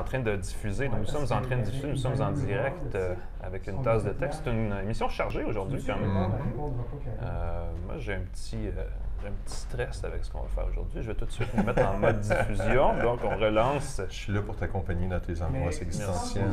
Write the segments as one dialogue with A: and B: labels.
A: train de diffuser. Donc, nous sommes en train de diffuser, nous sommes en direct avec une tasse de texte. C'est une émission chargée aujourd'hui, quand même. Moi, j'ai un petit stress avec ce qu'on va faire aujourd'hui. Je vais tout de suite nous mettre en mode diffusion. Donc, on relance.
B: Je suis là pour t'accompagner dans tes angoisses existentielles.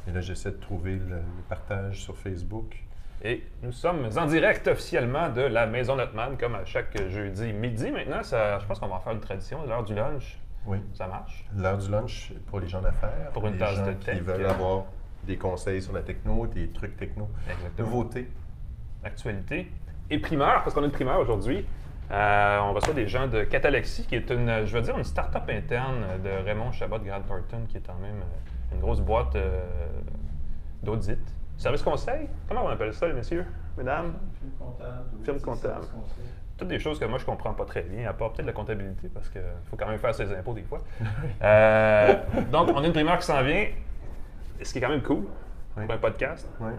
B: Et là, j'essaie de trouver le partage sur Facebook.
A: Et nous sommes en direct officiellement de la Maison Notman, comme à chaque jeudi midi. Maintenant, je pense qu'on va en faire une tradition, l'heure du lunch.
B: Oui.
A: Ça marche?
B: L'heure du lunch pour les gens d'affaires.
A: Pour une tasse de tech.
B: Qui veulent avoir des conseils sur la techno, des trucs techno.
A: Exactement.
B: Nouveautés.
A: Actualité. Et primeur, parce qu'on a une primeur aujourd'hui. On reçoit des gens de Catalexi, qui est une start-up interne de Raymond Chabot Grant Thornton, qui est quand même une grosse boîte d'audit. Service conseil? Comment on appelle ça, messieurs, mesdames? Firme comptable. Toutes des choses que moi, je ne comprends pas très bien, à part peut-être la comptabilité, parce qu'il faut quand même faire ses impôts des fois. Donc, on a une primeur qui s'en vient, ce qui est quand même cool pour un podcast.
B: Oui.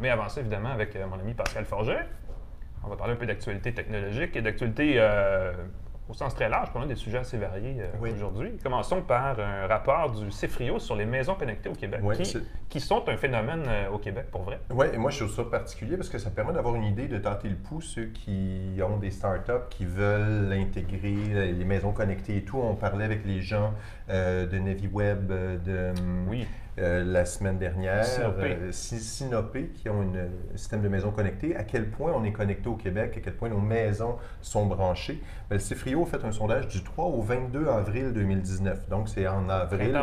A: Mais avant ça, évidemment, avec mon ami Pascal Forget, on va parler un peu d'actualité technologique et d'actualité au sens très large, pour des sujets assez variés aujourd'hui. Commençons par un rapport du CIFRIO sur les maisons connectées au Québec, qui sont un phénomène au Québec, pour vrai.
B: Oui, et moi, je trouve ça particulier parce que ça permet d'avoir une idée de tâter le pouls, ceux qui ont des startups, qui veulent intégrer les maisons connectées et tout. On parlait avec les gens de NaviWeb, la semaine dernière, Sinopé, qui ont un système de maisons connectées, à quel point on est connecté au Québec, à quel point nos maisons sont branchées. Le CIFRIO a fait un sondage du 3 au 22 avril 2019, donc c'est en avril.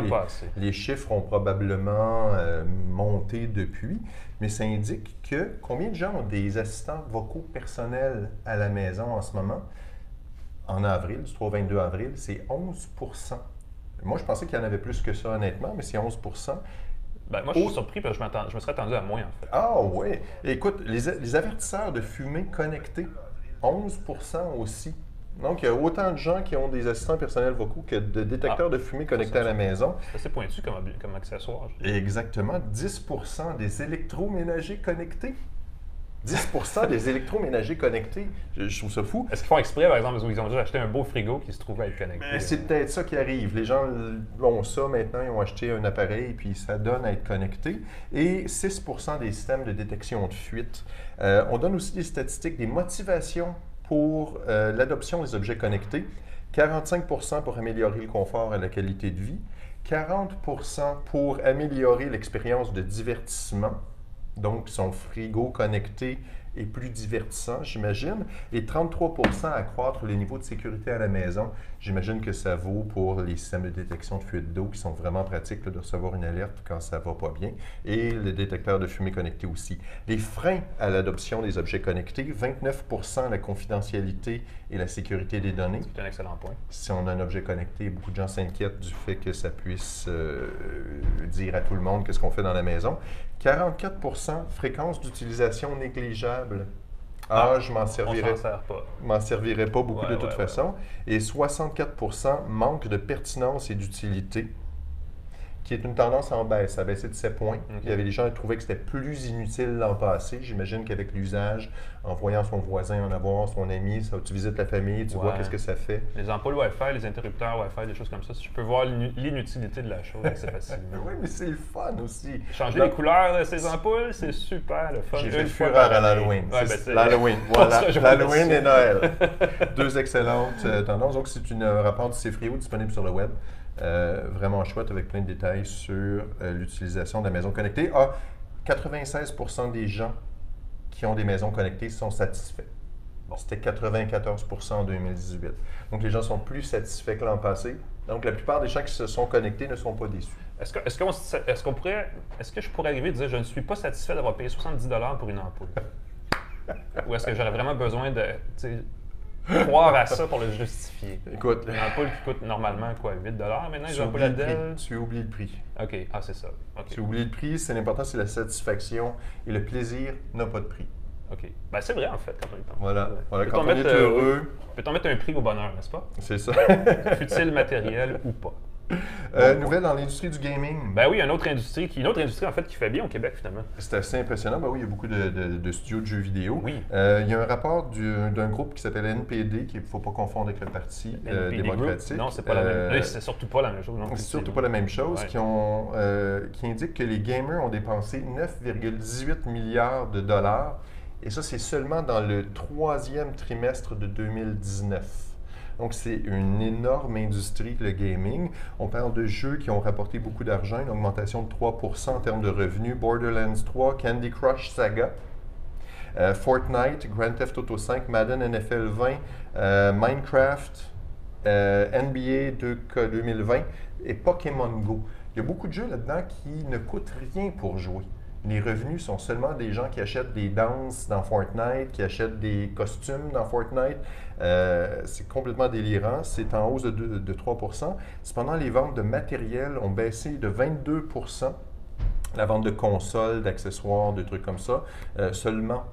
B: Les chiffres ont probablement monté depuis, mais ça indique que combien de gens ont des assistants vocaux personnels à la maison en ce moment? En avril, du 3 au 22 avril, c'est 11%. Moi, je pensais qu'il y en avait plus que ça, honnêtement, mais c'est 11%.
A: Ben, moi, je suis surpris parce que je me serais attendu à moins, en fait.
B: Ah oui! Écoute, les avertisseurs de fumée connectés, 11% aussi. Donc, il y a autant de gens qui ont des assistants personnels vocaux que de détecteurs de fumée connectés à la maison.
A: C'est assez pointu comme accessoire.
B: Exactement. 10% des électroménagers connectés. 10% des électroménagers connectés. Je trouve ça fou.
A: Est-ce qu'ils font exprès, par exemple, ils ont déjà acheté un beau frigo qui se trouvait être connecté?
B: C'est peut-être ça qui arrive. Les gens ont ça maintenant, ils ont acheté un appareil puis ça donne à être connecté. Et 6% des systèmes de détection de fuite. On donne aussi des statistiques, des motivations pour l'adoption des objets connectés. 45% pour améliorer le confort et la qualité de vie. 40% pour améliorer l'expérience de divertissement. Donc, son frigo connecté est plus divertissant, j'imagine. Et 33% accroître le niveau de sécurité à la maison. J'imagine que ça vaut pour les systèmes de détection de fuite d'eau qui sont vraiment pratiques de recevoir une alerte quand ça ne va pas bien. Et le détecteur de fumée connecté aussi. Les freins à l'adoption des objets connectés, 29% la confidentialité et la sécurité des données.
A: C'est un excellent point.
B: Si on a un objet connecté, beaucoup de gens s'inquiètent du fait que ça puisse dire à tout le monde qu'est-ce qu'on fait dans la maison. 44% fréquence d'utilisation négligeable. Je m'en servirais.
A: On s'en sert pas.
B: M'en servirais pas beaucoup de toute façon. Et 64% manque de pertinence et d'utilité, qui est une tendance en baisse. Ça a baissé de 7 points. Okay. Il y avait des gens qui trouvaient que c'était plus inutile l'an passé. J'imagine qu'avec l'usage, en voyant son voisin en avoir, son ami, tu visites la famille, tu vois qu'est-ce que ça fait.
A: Les ampoules Wi-Fi, les interrupteurs Wi-Fi, des choses comme ça, je peux voir l'inutilité de la chose assez facilement.
B: Oui, mais c'est le fun aussi.
A: Changer les couleurs de ces ampoules, c'est super le fun.
B: J'ai fait le fureur à l'Halloween. L'Halloween, voilà. L'Halloween et Noël. Deux excellentes tendances. Donc, c'est un rapport du CIFRIO disponible sur le web. Vraiment chouette avec plein de détails sur l'utilisation de la maison connectée. 96% des gens qui ont des maisons connectées sont satisfaits. C'était 94% en 2018. Donc, les gens sont plus satisfaits que l'an passé. Donc, la plupart des gens qui se sont connectés ne sont pas déçus.
A: Est-ce que je pourrais arriver à dire je ne suis pas satisfait d'avoir payé 70$ pour une ampoule? Ou est-ce que j'aurais vraiment besoin de croire à ça pour le justifier?
B: Écoute,
A: une ampoule qui coûte normalement quoi, 8$, maintenant les ampoules Adel?
B: Tu oublies le prix.
A: OK, c'est ça. Okay.
B: Tu oublies le prix, c'est l'important, c'est la satisfaction et le plaisir n'a pas de prix.
A: OK. Ben, c'est vrai en fait quand on y pense.
B: Voilà quand on est heureux.
A: Peut-on mettre un prix au bonheur, n'est-ce pas?
B: C'est ça.
A: Fut-il matériel ou pas?
B: Nouvelle dans l'industrie du gaming.
A: Ben oui, une autre industrie en fait qui fait bien au Québec finalement.
B: C'est assez impressionnant. Ben oui, il y a beaucoup de studios de jeux vidéo.
A: Oui.
B: Il y a un rapport d'un groupe qui s'appelle NPD, qu'il ne faut pas confondre avec le Parti démocratique.
A: Non, c'est pas la même. C'est surtout pas la même chose.
B: C'est surtout pas la même chose. Qui indique que les gamers ont dépensé 9,18 milliards de dollars. Et ça, c'est seulement dans le 3e trimestre de 2019. Donc, c'est une énorme industrie, le gaming. On parle de jeux qui ont rapporté beaucoup d'argent, une augmentation de 3% en termes de revenus. Borderlands 3, Candy Crush Saga, Fortnite, Grand Theft Auto 5, Madden NFL 20, Minecraft, NBA 2K 2020 et Pokémon Go. Il y a beaucoup de jeux là-dedans qui ne coûtent rien pour jouer. Les revenus sont seulement des gens qui achètent des danses dans Fortnite, qui achètent des costumes dans Fortnite. C'est complètement délirant. C'est en hausse de 3%. Cependant, les ventes de matériel ont baissé de 22%. La vente de consoles, d'accessoires, de trucs comme ça, seulement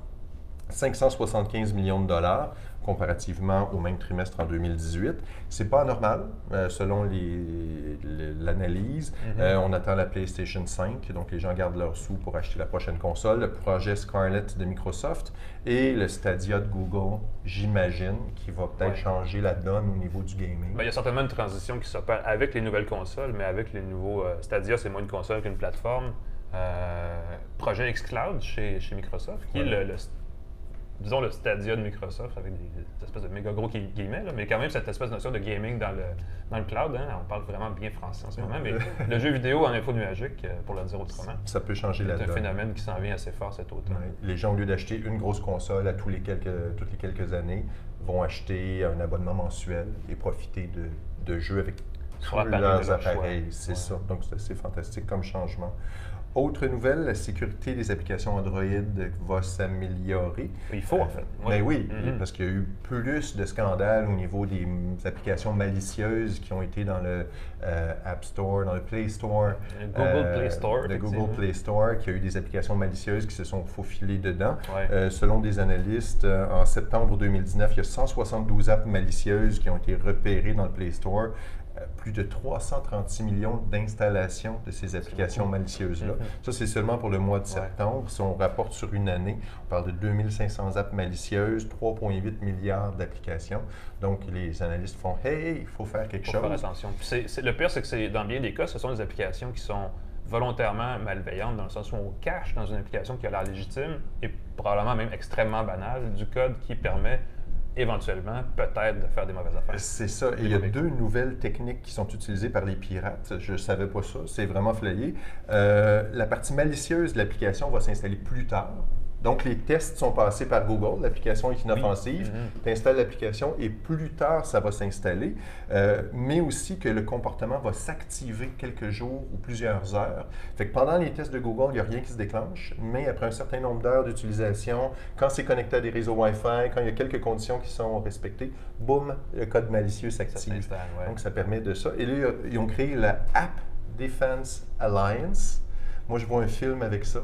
B: 575 millions de dollars comparativement au même trimestre en 2018. C'est pas anormal, selon l'analyse. On attend la PlayStation 5, donc les gens gardent leurs sous pour acheter la prochaine console. Le projet Scarlett de Microsoft et le Stadia de Google, j'imagine, qui va peut-être changer la donne au niveau du gaming.
A: Ben, il y a certainement une transition qui s'opère avec les nouvelles consoles, mais avec les nouveaux... Stadia, c'est moins une console qu'une plateforme. Projet xCloud chez Microsoft, qui est disons le Stadia de Microsoft avec des espèces de méga gros guillemets, là, mais quand même cette espèce de notion de gaming dans le cloud. Hein, on parle vraiment bien français en ce moment, mais le jeu vidéo en info nuagique, pour le dire autrement,
B: ça peut changer la donne.
A: C'est un phénomène qui s'en vient assez fort cet automne.
B: Les gens, au lieu d'acheter une grosse console toutes les quelques années, vont acheter un abonnement mensuel et profiter de jeux avec tous leurs appareils. C'est ça. Donc, c'est assez fantastique comme changement. Autre nouvelle, la sécurité des applications Android va s'améliorer.
A: Il faut, en fait.
B: Ben oui, parce qu'il y a eu plus de scandales au niveau des applications malicieuses qui ont été dans le App Store, dans le Play Store.
A: Le Google Play Store.
B: Le Google Play Store, qui a eu des applications malicieuses qui se sont faufilées dedans. Selon des analystes, en septembre 2019, il y a 172 apps malicieuses qui ont été repérées dans le Play Store. Plus de 336 millions d'installations de ces applications malicieuses-là. Ça, c'est seulement pour le mois de septembre. Si on rapporte sur une année, on parle de 2500 apps malicieuses, 3,8 milliards d'applications. Donc, les analystes font « Hey, il faut faire quelque chose. »
A: Faire attention. Puis le pire, c'est que dans bien des cas, ce sont des applications qui sont volontairement malveillantes, dans le sens où on cache dans une application qui a l'air légitime et probablement même extrêmement banale du code qui permet éventuellement, peut-être, de faire des mauvaises affaires.
B: C'est ça. Et il y a deux nouvelles techniques qui sont utilisées par les pirates. Je ne savais pas ça. C'est vraiment flayé. La partie malicieuse de l'application va s'installer plus tard. Donc, les tests sont passés par Google. L'application est inoffensive. Tu installes l'application et plus tard, ça va s'installer. Mais aussi que le comportement va s'activer quelques jours ou plusieurs heures. Fait que pendant les tests de Google, il n'y a rien qui se déclenche. Mais après un certain nombre d'heures d'utilisation, quand c'est connecté à des réseaux Wi-Fi, quand il y a quelques conditions qui sont respectées, boum, le code malicieux s'active. Donc, ça permet de ça. Et là, ils ont créé la App Defense Alliance. Moi, je vois un film avec ça.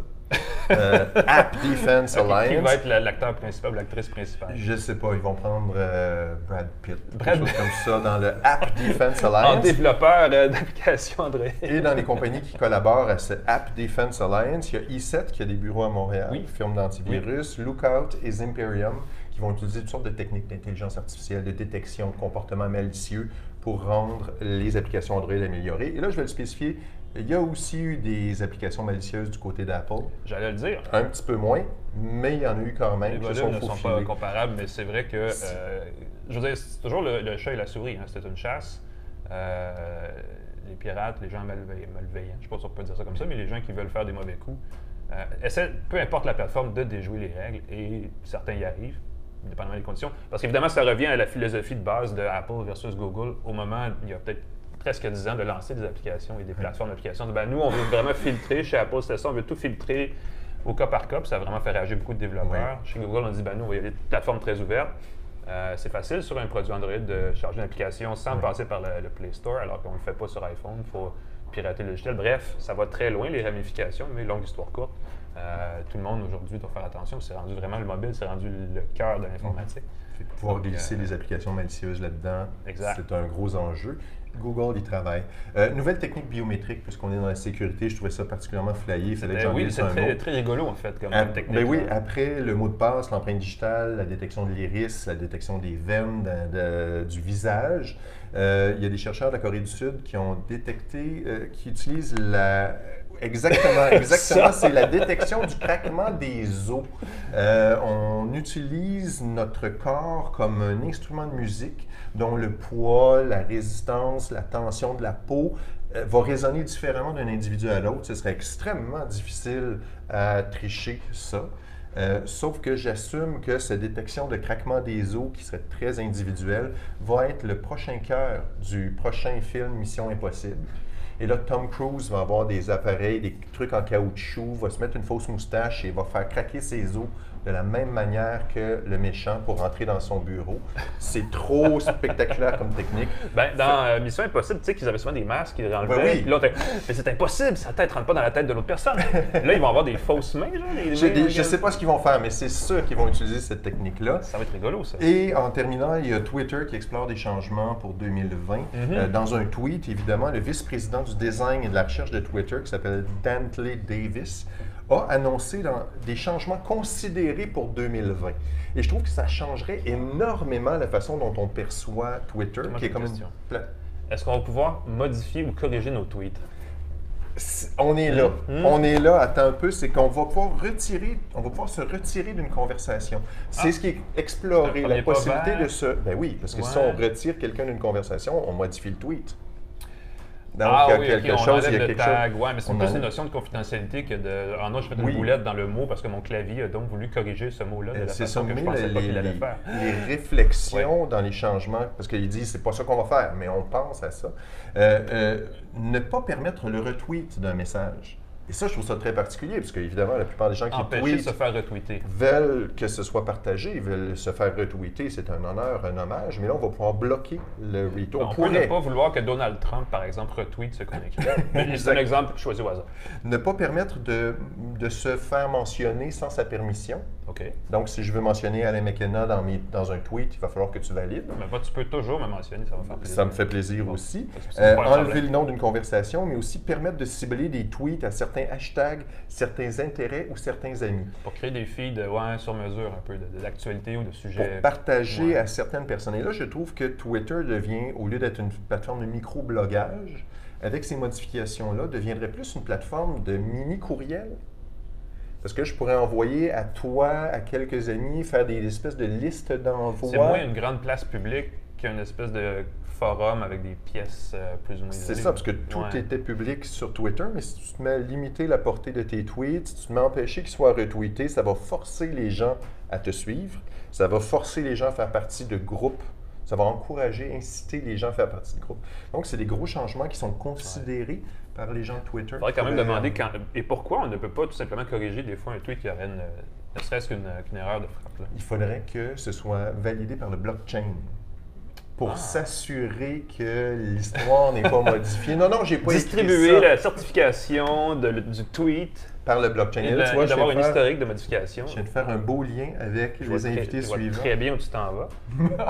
B: App Defense Alliance.
A: Qui va être l'acteur principal ou l'actrice principale?
B: Je sais pas, ils vont prendre Brad Pitt, quelque chose comme ça, dans le App Defense Alliance.
A: En développeur d'applications Android.
B: Et dans les compagnies qui collaborent à ce App Defense Alliance, il y a E7 qui a des bureaux à Montréal, firme d'antivirus, Lookout et Zimperium, qui vont utiliser toutes sortes de techniques d'intelligence artificielle, de détection de comportements malicieux pour rendre les applications Android améliorées. Et là, je vais le spécifier. Il y a aussi eu des applications malicieuses du côté d'Apple.
A: J'allais le dire.
B: Un petit peu moins, mais il y en a eu quand même.
A: Les volumes ne sont pas comparables, mais c'est vrai que, je veux dire, c'est toujours le chat et la souris. Hein. C'était une chasse. Les pirates, les gens malveillants, je ne sais pas si on peut dire ça comme ça, mais les gens qui veulent faire des mauvais coups, essaient, peu importe la plateforme, de déjouer les règles, et certains y arrivent, dépendamment des conditions. Parce qu'évidemment, ça revient à la philosophie de base de Apple versus Google. Au moment, il y a peut-être presque 10 ans, de lancer des applications et des plateformes d'applications. Ben, nous, on veut vraiment filtrer. Chez Apple, c'était ça. On veut tout filtrer au cas par cas. Puis ça a vraiment fait réagir beaucoup de développeurs. Chez Google, on dit, ben, nous, on va y aller des plateformes très ouvertes. C'est facile sur un produit Android de charger une application sans passer par le Play Store, alors qu'on ne le fait pas sur iPhone. Il faut pirater le logiciel. Bref, ça va très loin, les ramifications, mais longue histoire courte. Tout le monde aujourd'hui doit faire attention. C'est rendu vraiment le mobile, c'est rendu le cœur de l'informatique.
B: Fait que pouvoir glisser des applications malicieuses là-dedans, c'est un gros enjeu. Google y travaille. Nouvelle technique biométrique, puisqu'on est dans la sécurité, je trouvais ça particulièrement flyé. Il fallait que j'en dise un mot.
A: C'est très rigolo, en fait, comme technique.
B: Ben oui, après le mot de passe, l'empreinte digitale, la détection de l'iris, la détection des veines du visage, il y a des chercheurs de la Corée du Sud qui ont détecté, qui utilisent Exactement, c'est la détection du craquement des os. On utilise notre corps comme un instrument de musique dont le poids, la résistance, la tension de la peau va résonner différemment d'un individu à l'autre. Ce serait extrêmement difficile à tricher ça. Sauf que j'assume que cette détection de craquement des os, qui serait très individuelle, va être le prochain cœur du prochain film Mission Impossible. Et là, Tom Cruise va avoir des appareils, des trucs en caoutchouc, va se mettre une fausse moustache et va faire craquer ses os de la même manière que le méchant pour rentrer dans son bureau. C'est trop spectaculaire comme technique.
A: Dans Mission Impossible, tu sais qu'ils avaient souvent des masques qu'ils enlevaient. Puis l'autre, mais c'est impossible, sa tête ne rentre pas dans la tête de l'autre personne. Là, ils vont avoir des fausses mains, genre.
B: Je ne sais pas ce qu'ils vont faire, mais c'est sûr qu'ils vont utiliser cette technique-là.
A: Ça va être rigolo, ça.
B: Et en terminant, il y a Twitter qui explore des changements pour 2020. Dans un tweet, évidemment, le vice-président du design et de la recherche de Twitter, qui s'appelle Dantley Davis, a annoncé des changements considérés pour 2020. Et je trouve que ça changerait énormément la façon dont on perçoit Twitter, qui est comme une...
A: Est-ce qu'on va pouvoir modifier ou corriger nos tweets?
B: On est là. On est là, attends un peu, c'est qu'on va pouvoir se retirer d'une conversation. C'est ce qui est exploré, la possibilité de se... Ben oui, parce que si on retire quelqu'un d'une conversation, on modifie le tweet.
A: Donc, il y a quelque chose. Oui, mais c'est plus une notion de confidentialité que de. Ah non, je fais une boulette dans le mot parce que mon clavier a donc voulu corriger ce mot-là de la façon que je pensais pas qu'il allait faire.
B: Les réflexions dans les changements, parce qu'ils disent c'est pas ça qu'on va faire, mais on pense à ça. Ne pas permettre le retweet d'un message. Et ça, je trouve ça très particulier, parce qu'évidemment, la plupart des gens qui tweetent
A: de se faire retweeter.
B: Veulent que ce soit partagé, veulent se faire retweeter. C'est un honneur, un hommage, mais là, on va pouvoir bloquer le retweet.
A: On peut ne pas vouloir que Donald Trump, par exemple, retweet ce qu'on écrit. C'est un exemple choisi au hasard.
B: Ne pas permettre de se faire mentionner sans sa permission.
A: OK.
B: Donc, si je veux mentionner Alain McKenna dans un tweet, il va falloir que tu valides.
A: Mais tu peux toujours me mentionner, ça va faire plaisir.
B: Ça me fait plaisir aussi. Enlever le nom d'une conversation, mais aussi permettre de cibler des tweets à certains hashtags, certains intérêts ou certains amis.
A: Pour créer des feeds sur mesure un peu de l'actualité ou de sujets.
B: Pour partager à certaines personnes. Et là, je trouve que Twitter devient, au lieu d'être une plateforme de micro-blogage, avec ces modifications-là, deviendrait plus une plateforme de mini-courriel. Parce que je pourrais envoyer à toi, à quelques amis, faire des espèces de listes d'envoi.
A: C'est moins une grande place publique qu'une espèce de forum avec des pièces plus ou moins
B: isolées. C'est ça, parce que tout était public sur Twitter, mais si tu te mets à limiter la portée de tes tweets, si tu te mets à empêcher qu'ils soient retweetés, ça va forcer les gens à te suivre, ça va forcer les gens à faire partie de groupes, ça va encourager, inciter les gens à faire partie de groupes. Donc, c'est des gros changements qui sont considérés par les gens de Twitter.
A: Il faudrait quand même demander et pourquoi on ne peut pas tout simplement corriger des fois un tweet qui aurait ne serait-ce qu'une erreur de frappe. Là.
B: Il faudrait que ce soit validé par le blockchain pour s'assurer que l'histoire n'est pas modifiée. Non, j'ai pas
A: distribuer la certification du tweet
B: par le blockchain.
A: Et d'avoir une historique de modification.
B: Je viens de faire un beau lien avec les invités suivants.
A: Très bien où tu t'en vas.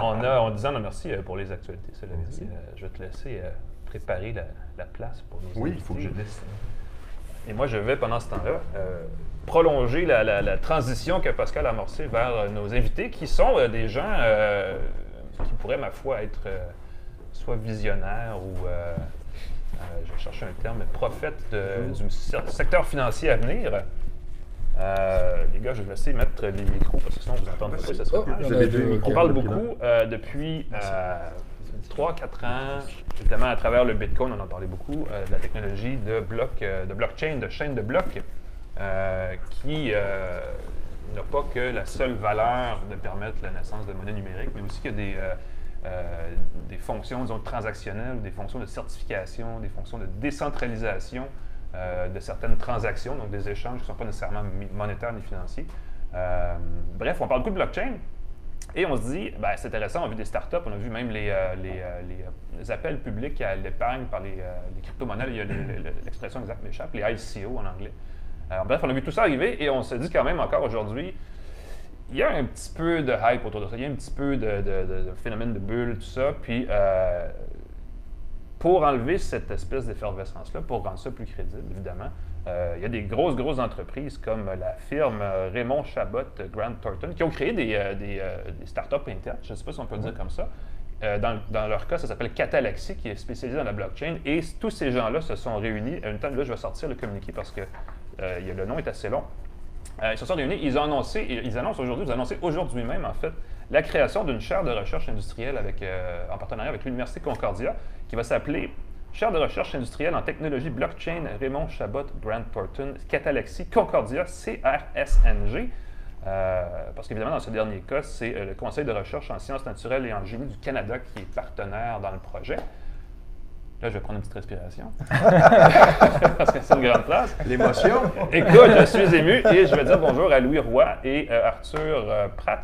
A: On disant merci pour les actualités. Cela dit, je vais te laisser préparer la place pour nos invités.
B: Oui, il faut que je laisse.
A: Et moi, je vais, pendant ce temps-là, prolonger la transition que Pascal a amorcée vers nos invités, qui sont des gens qui pourraient, ma foi, être soit visionnaires ou, je vais chercher un terme, prophètes du secteur financier à venir. Les gars, je vais essayer de mettre les micros, parce que sinon, vous entendez pas, ça sera plus. On parle beaucoup depuis 3-4 ans, évidemment, à travers le Bitcoin, on en parlait beaucoup, de la technologie de blockchain, de chaîne de blocs, qui n'a pas que la seule valeur de permettre la naissance de monnaie numérique, mais aussi qu'il y a des fonctions, disons, transactionnelles, des fonctions de certification, des fonctions de décentralisation de certaines transactions, donc des échanges qui ne sont pas nécessairement monétaires ni financiers. Bref, on parle beaucoup de blockchain. Et on se dit, c'est intéressant, on a vu des startups, on a vu même les appels publics à l'épargne par les crypto-monnaies, il y a l'expression exacte m'échappe, les ICO en anglais. Bref, on a vu tout ça arriver et on se dit quand même encore aujourd'hui, il y a un petit peu de hype autour de ça, il y a un petit peu de phénomène de bulle, tout ça. Puis, pour enlever cette espèce d'effervescence-là, pour rendre ça plus crédible, évidemment, il y a des grosses entreprises comme la firme Raymond Chabot Grant Thornton qui ont créé des startups internes, je ne sais pas si on peut le dire comme ça. Dans leur cas, ça s'appelle Catalaxy, qui est spécialisé dans la blockchain. Et tous ces gens-là se sont réunis. À une temps, là, je vais sortir le communiqué parce que le nom est assez long. Ils se sont réunis, ils annoncent aujourd'hui, vous annoncez aujourd'hui même, en fait, la création d'une chaire de recherche industrielle en partenariat avec l'Université Concordia, qui va s'appeler Chaire de recherche industrielle en technologie blockchain Raymond Chabot Grant Thornton Catalaxy Concordia CRSNG. Parce qu'évidemment, dans ce dernier cas, c'est le Conseil de recherche en sciences naturelles et en génie du Canada qui est partenaire dans le projet. Là, je vais prendre une petite respiration. Parce que c'est une grande place.
B: L'émotion.
A: Écoute, je suis ému et je vais dire bonjour à Louis Roy et Arthur Prats,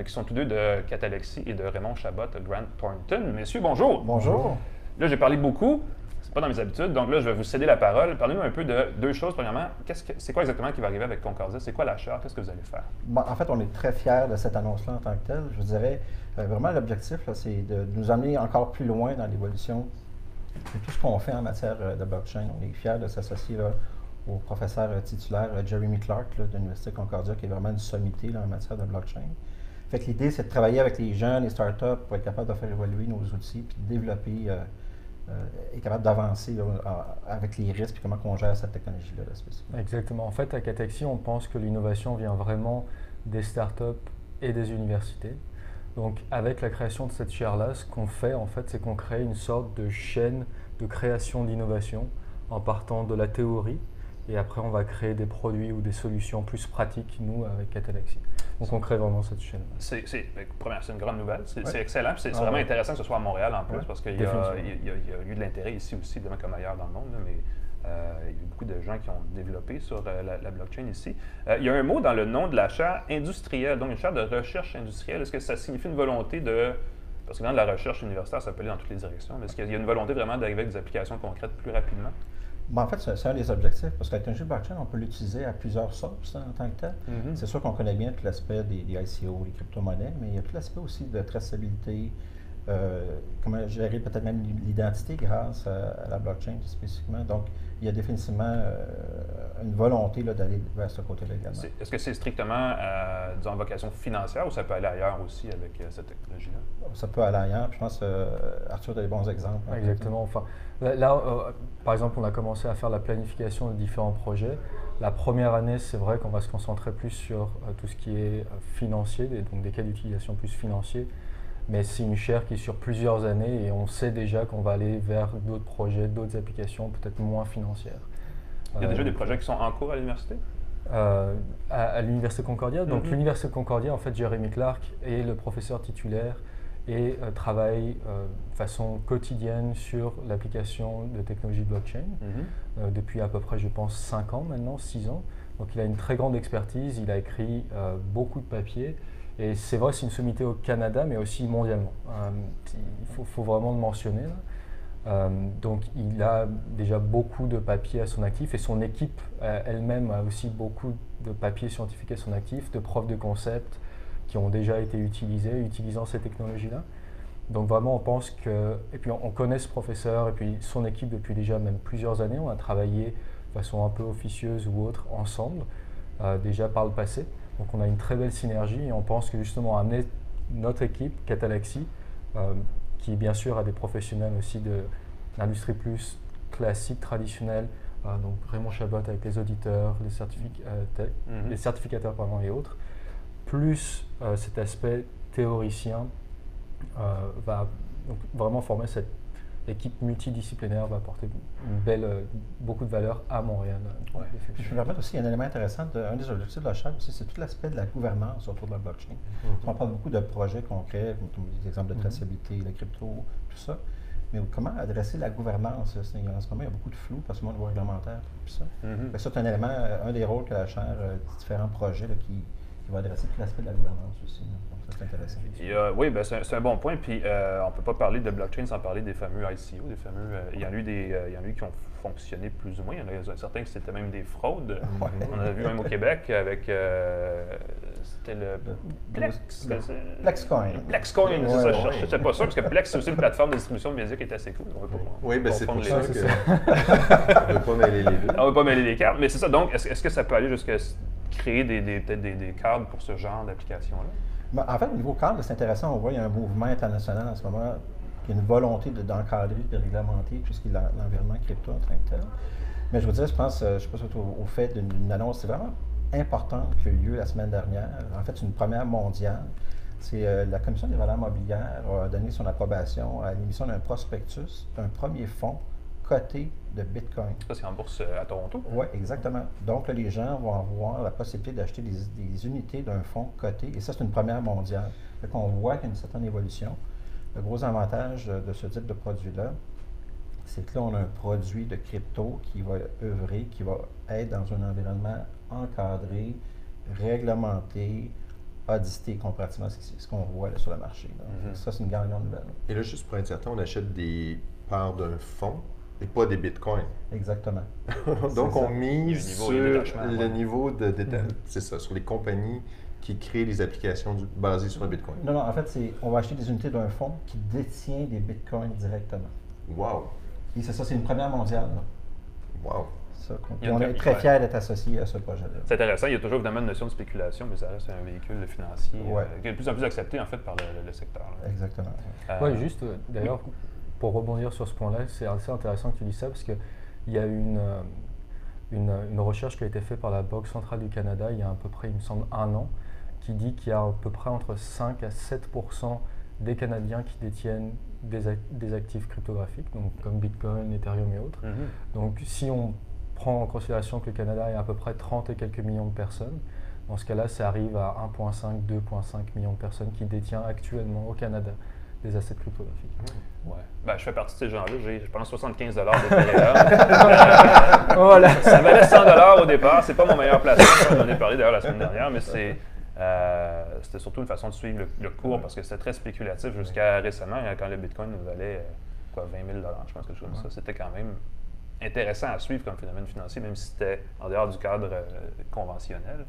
A: qui sont tous deux de Catalaxy et de Raymond Chabot Grant Thornton. Messieurs, bonjour.
C: Bonjour.
A: Là, j'ai parlé beaucoup. C'est pas dans mes habitudes. Donc là, je vais vous céder la parole. Parlez-nous un peu de deux choses. Premièrement, c'est quoi exactement qui va arriver avec Concordia? C'est quoi la chaire? Qu'est-ce que vous allez faire?
C: Bon, en fait, on est très fiers de cette annonce-là en tant que telle. Je vous dirais, vraiment, l'objectif, c'est de nous amener encore plus loin dans l'évolution de tout ce qu'on fait en matière de blockchain. On est fiers de s'associer au professeur titulaire Jeremy Clark de l'Université Concordia, qui est vraiment une sommité là, en matière de blockchain. Fait que l'idée, c'est de travailler avec les jeunes, les startups, pour être capable de faire évoluer nos outils, puis de développer est capable d'avancer avec les risques et comment on gère cette technologie-là spécifiquement.
D: Exactement. En fait, à Catalaxy, on pense que l'innovation vient vraiment des startups et des universités. Donc, avec la création de cette chaire-là, ce qu'on fait, en fait, c'est qu'on crée une sorte de chaîne de création d'innovation en partant de la théorie. Et après, on va créer des produits ou des solutions plus pratiques, nous, avec Catalaxy. Donc, on crée vraiment cette chaîne.
A: C'est une grande nouvelle. C'est excellent. C'est vraiment intéressant que ce soit à Montréal en plus, parce qu'il y a eu de l'intérêt ici aussi, évidemment, comme ailleurs dans le monde. Là, mais il y a beaucoup de gens qui ont développé sur la blockchain ici. Il y a un mot dans le nom de la chaire industrielle, donc une chaire de recherche industrielle. Est-ce que ça signifie une volonté de... Parce que dans la recherche universitaire, ça peut aller dans toutes les directions. Mais est-ce qu'il y a une volonté vraiment d'arriver avec des applications concrètes plus rapidement?
C: Bon, en fait, c'est un des objectifs, parce que la technologie blockchain, on peut l'utiliser à plusieurs sources en tant que tel. C'est sûr qu'on connaît bien tout l'aspect des ICO, les crypto-monnaies, mais il y a tout l'aspect aussi de traçabilité, comment gérer peut-être même l'identité grâce à la blockchain spécifiquement. Donc, il y a définitivement une volonté d'aller vers ce côté-là également.
A: Est-ce que c'est strictement, disons, vocation financière ou ça peut aller ailleurs aussi avec cette technologie-là?
C: Ça peut aller ailleurs. Je pense Arthur a des bons exemples.
D: Exactement. Enfin, là, par exemple, on a commencé à faire la planification de différents projets. La première année, c'est vrai qu'on va se concentrer plus sur tout ce qui est financier, donc des cas d'utilisation plus financiers. Mais c'est une chaire qui est sur plusieurs années et on sait déjà qu'on va aller vers d'autres projets, d'autres applications peut-être moins financières.
A: Il y a déjà des projets qui sont en cours à l'université?
D: À l'Université Concordia. Donc l'Université Concordia, en fait, Jeremy Clark est le professeur titulaire et travaille de façon quotidienne sur l'application de technologie blockchain depuis à peu près, je pense, 5 ans maintenant, 6 ans. Donc il a une très grande expertise, il a écrit beaucoup de papiers. Et c'est vrai, c'est une sommité au Canada, mais aussi mondialement. Il faut vraiment le mentionner. Donc, il a déjà beaucoup de papiers à son actif et son équipe elle-même a aussi beaucoup de papiers scientifiques à son actif, de preuves de concept qui ont déjà été utilisés utilisant ces technologies-là. Donc, vraiment, on pense que... Et puis, on connaît ce professeur et puis son équipe depuis déjà même plusieurs années. On a travaillé de façon un peu officieuse ou autre ensemble, déjà par le passé. Donc on a une très belle synergie et on pense que justement amener notre équipe, Catalaxy, qui bien sûr a des professionnels aussi de l'industrie plus classique, traditionnelle, donc Raymond Chabot avec les auditeurs, les certificateurs et autres, plus cet aspect théoricien va donc vraiment former cette équipe multidisciplinaire, va apporter beaucoup de valeur à Montréal.
C: Je me permets aussi, il y a un élément intéressant, un des objectifs de la chaire aussi, c'est tout l'aspect de la gouvernance autour de la blockchain. On parle beaucoup de projets concrets, comme des exemples de traçabilité, la crypto, tout ça. Mais comment adresser la gouvernance? En ce moment, il y a beaucoup de flou, parce que le niveau réglementaire, tout ça. Ça, c'est un élément, un des rôles que la chaire, différents projets qui va adresser tout l'aspect de la gouvernance aussi. Donc, ça, c'est intéressant.
A: Oui, ben, c'est un bon point. Puis, on ne peut pas parler de blockchain sans parler des fameux ICO, des fameux. Il y en a eu qui ont fonctionné plus ou moins. Il y en a certains qui c'était même des fraudes. On en a vu même au Québec avec c'était le Plex.
C: Plexcoin.
A: Plexcoin, c'est ça.
C: Ouais,
A: Je cherchais, j'étais pas sûr, parce que Plex, c'est aussi une plateforme de distribution de médias qui est assez cool. On veut pas
B: Oui, ben c'est pour
A: confondre
B: ça
A: les
B: que
A: deux.
B: on ne veut pas mêler les deux.
A: On ne veut pas mêler les cartes, mais c'est ça. Donc, est-ce que ça peut aller jusqu'à créer peut-être des cadres pour ce genre d'application-là?
C: Ben, en fait, au niveau cadre, c'est intéressant. On voit qu'il y a un mouvement international en ce moment, qui a une volonté d'encadrer, de réglementer tout ce qui est l'environnement crypto en tant que tel. Mais je vous dirais, je pense pas surtout au fait d'une annonce, c'est vraiment importante qui a eu lieu la semaine dernière. En fait, c'est une première mondiale. C'est la Commission des valeurs mobilières a donné son approbation à l'émission d'un prospectus d'un premier fonds coté de Bitcoin.
A: Ça, c'est en bourse à Toronto?
C: Oui, exactement. Donc, là, les gens vont avoir la possibilité d'acheter des unités d'un fonds coté, et ça, c'est une première mondiale. Fait qu'on voit qu'il y a une certaine évolution. Le gros avantage de ce type de produit-là, c'est que là, on a un produit de crypto qui va œuvrer, qui va être dans un environnement encadré, réglementé, audité comparativement à ce qu'on voit là, sur le marché. Ça, c'est une grande nouvelle.
B: Et là, juste pour être certain, on achète des parts d'un fonds et pas des bitcoins.
C: Exactement.
B: Donc, on mise sur le niveau de
C: détachement.
B: C'est ça, sur les compagnies qui créent les applications basées sur le bitcoin.
C: Non, en fait, on va acheter des unités d'un fonds qui détient des bitcoins directement.
B: Wow!
C: Et c'est ça, c'est une première mondiale. Là.
B: Wow!
C: On est très fiers d'être associés à ce projet-là.
A: C'est intéressant. Il y a toujours évidemment une notion de spéculation, mais ça reste un véhicule financier qui est de plus en plus accepté en fait par le secteur. Là.
C: Exactement.
D: Oui, juste d'ailleurs, pour rebondir sur ce point-là, c'est assez intéressant que tu dis ça parce qu'il y a une recherche qui a été faite par la Banque centrale du Canada il y a à peu près, il me semble, 1 an, qui dit qu'il y a à peu près entre 5 à 7% des Canadiens qui détiennent des actifs cryptographiques, donc comme Bitcoin, Ethereum et autres. Donc si on prend en considération que le Canada est à peu près 30 et quelques millions de personnes, dans ce cas-là, ça arrive à 1,5, 2,5 millions de personnes qui détiennent actuellement au Canada des assets cryptographiques.
A: Ouais. Ben, je fais partie de ces gens-là. J'ai, je pense, 75 d'Ethereum.
D: Voilà.
A: Ça valait 100 au départ. C'est pas mon meilleur placement. J'en ai parlé d'ailleurs la semaine dernière, mais c'était surtout une façon de suivre le cours parce que c'était très spéculatif jusqu'à récemment, quand le Bitcoin nous valait 20 000 je pense, quelque chose comme ça. C'était quand même intéressant à suivre comme phénomène financier, même si c'était en dehors du cadre conventionnel.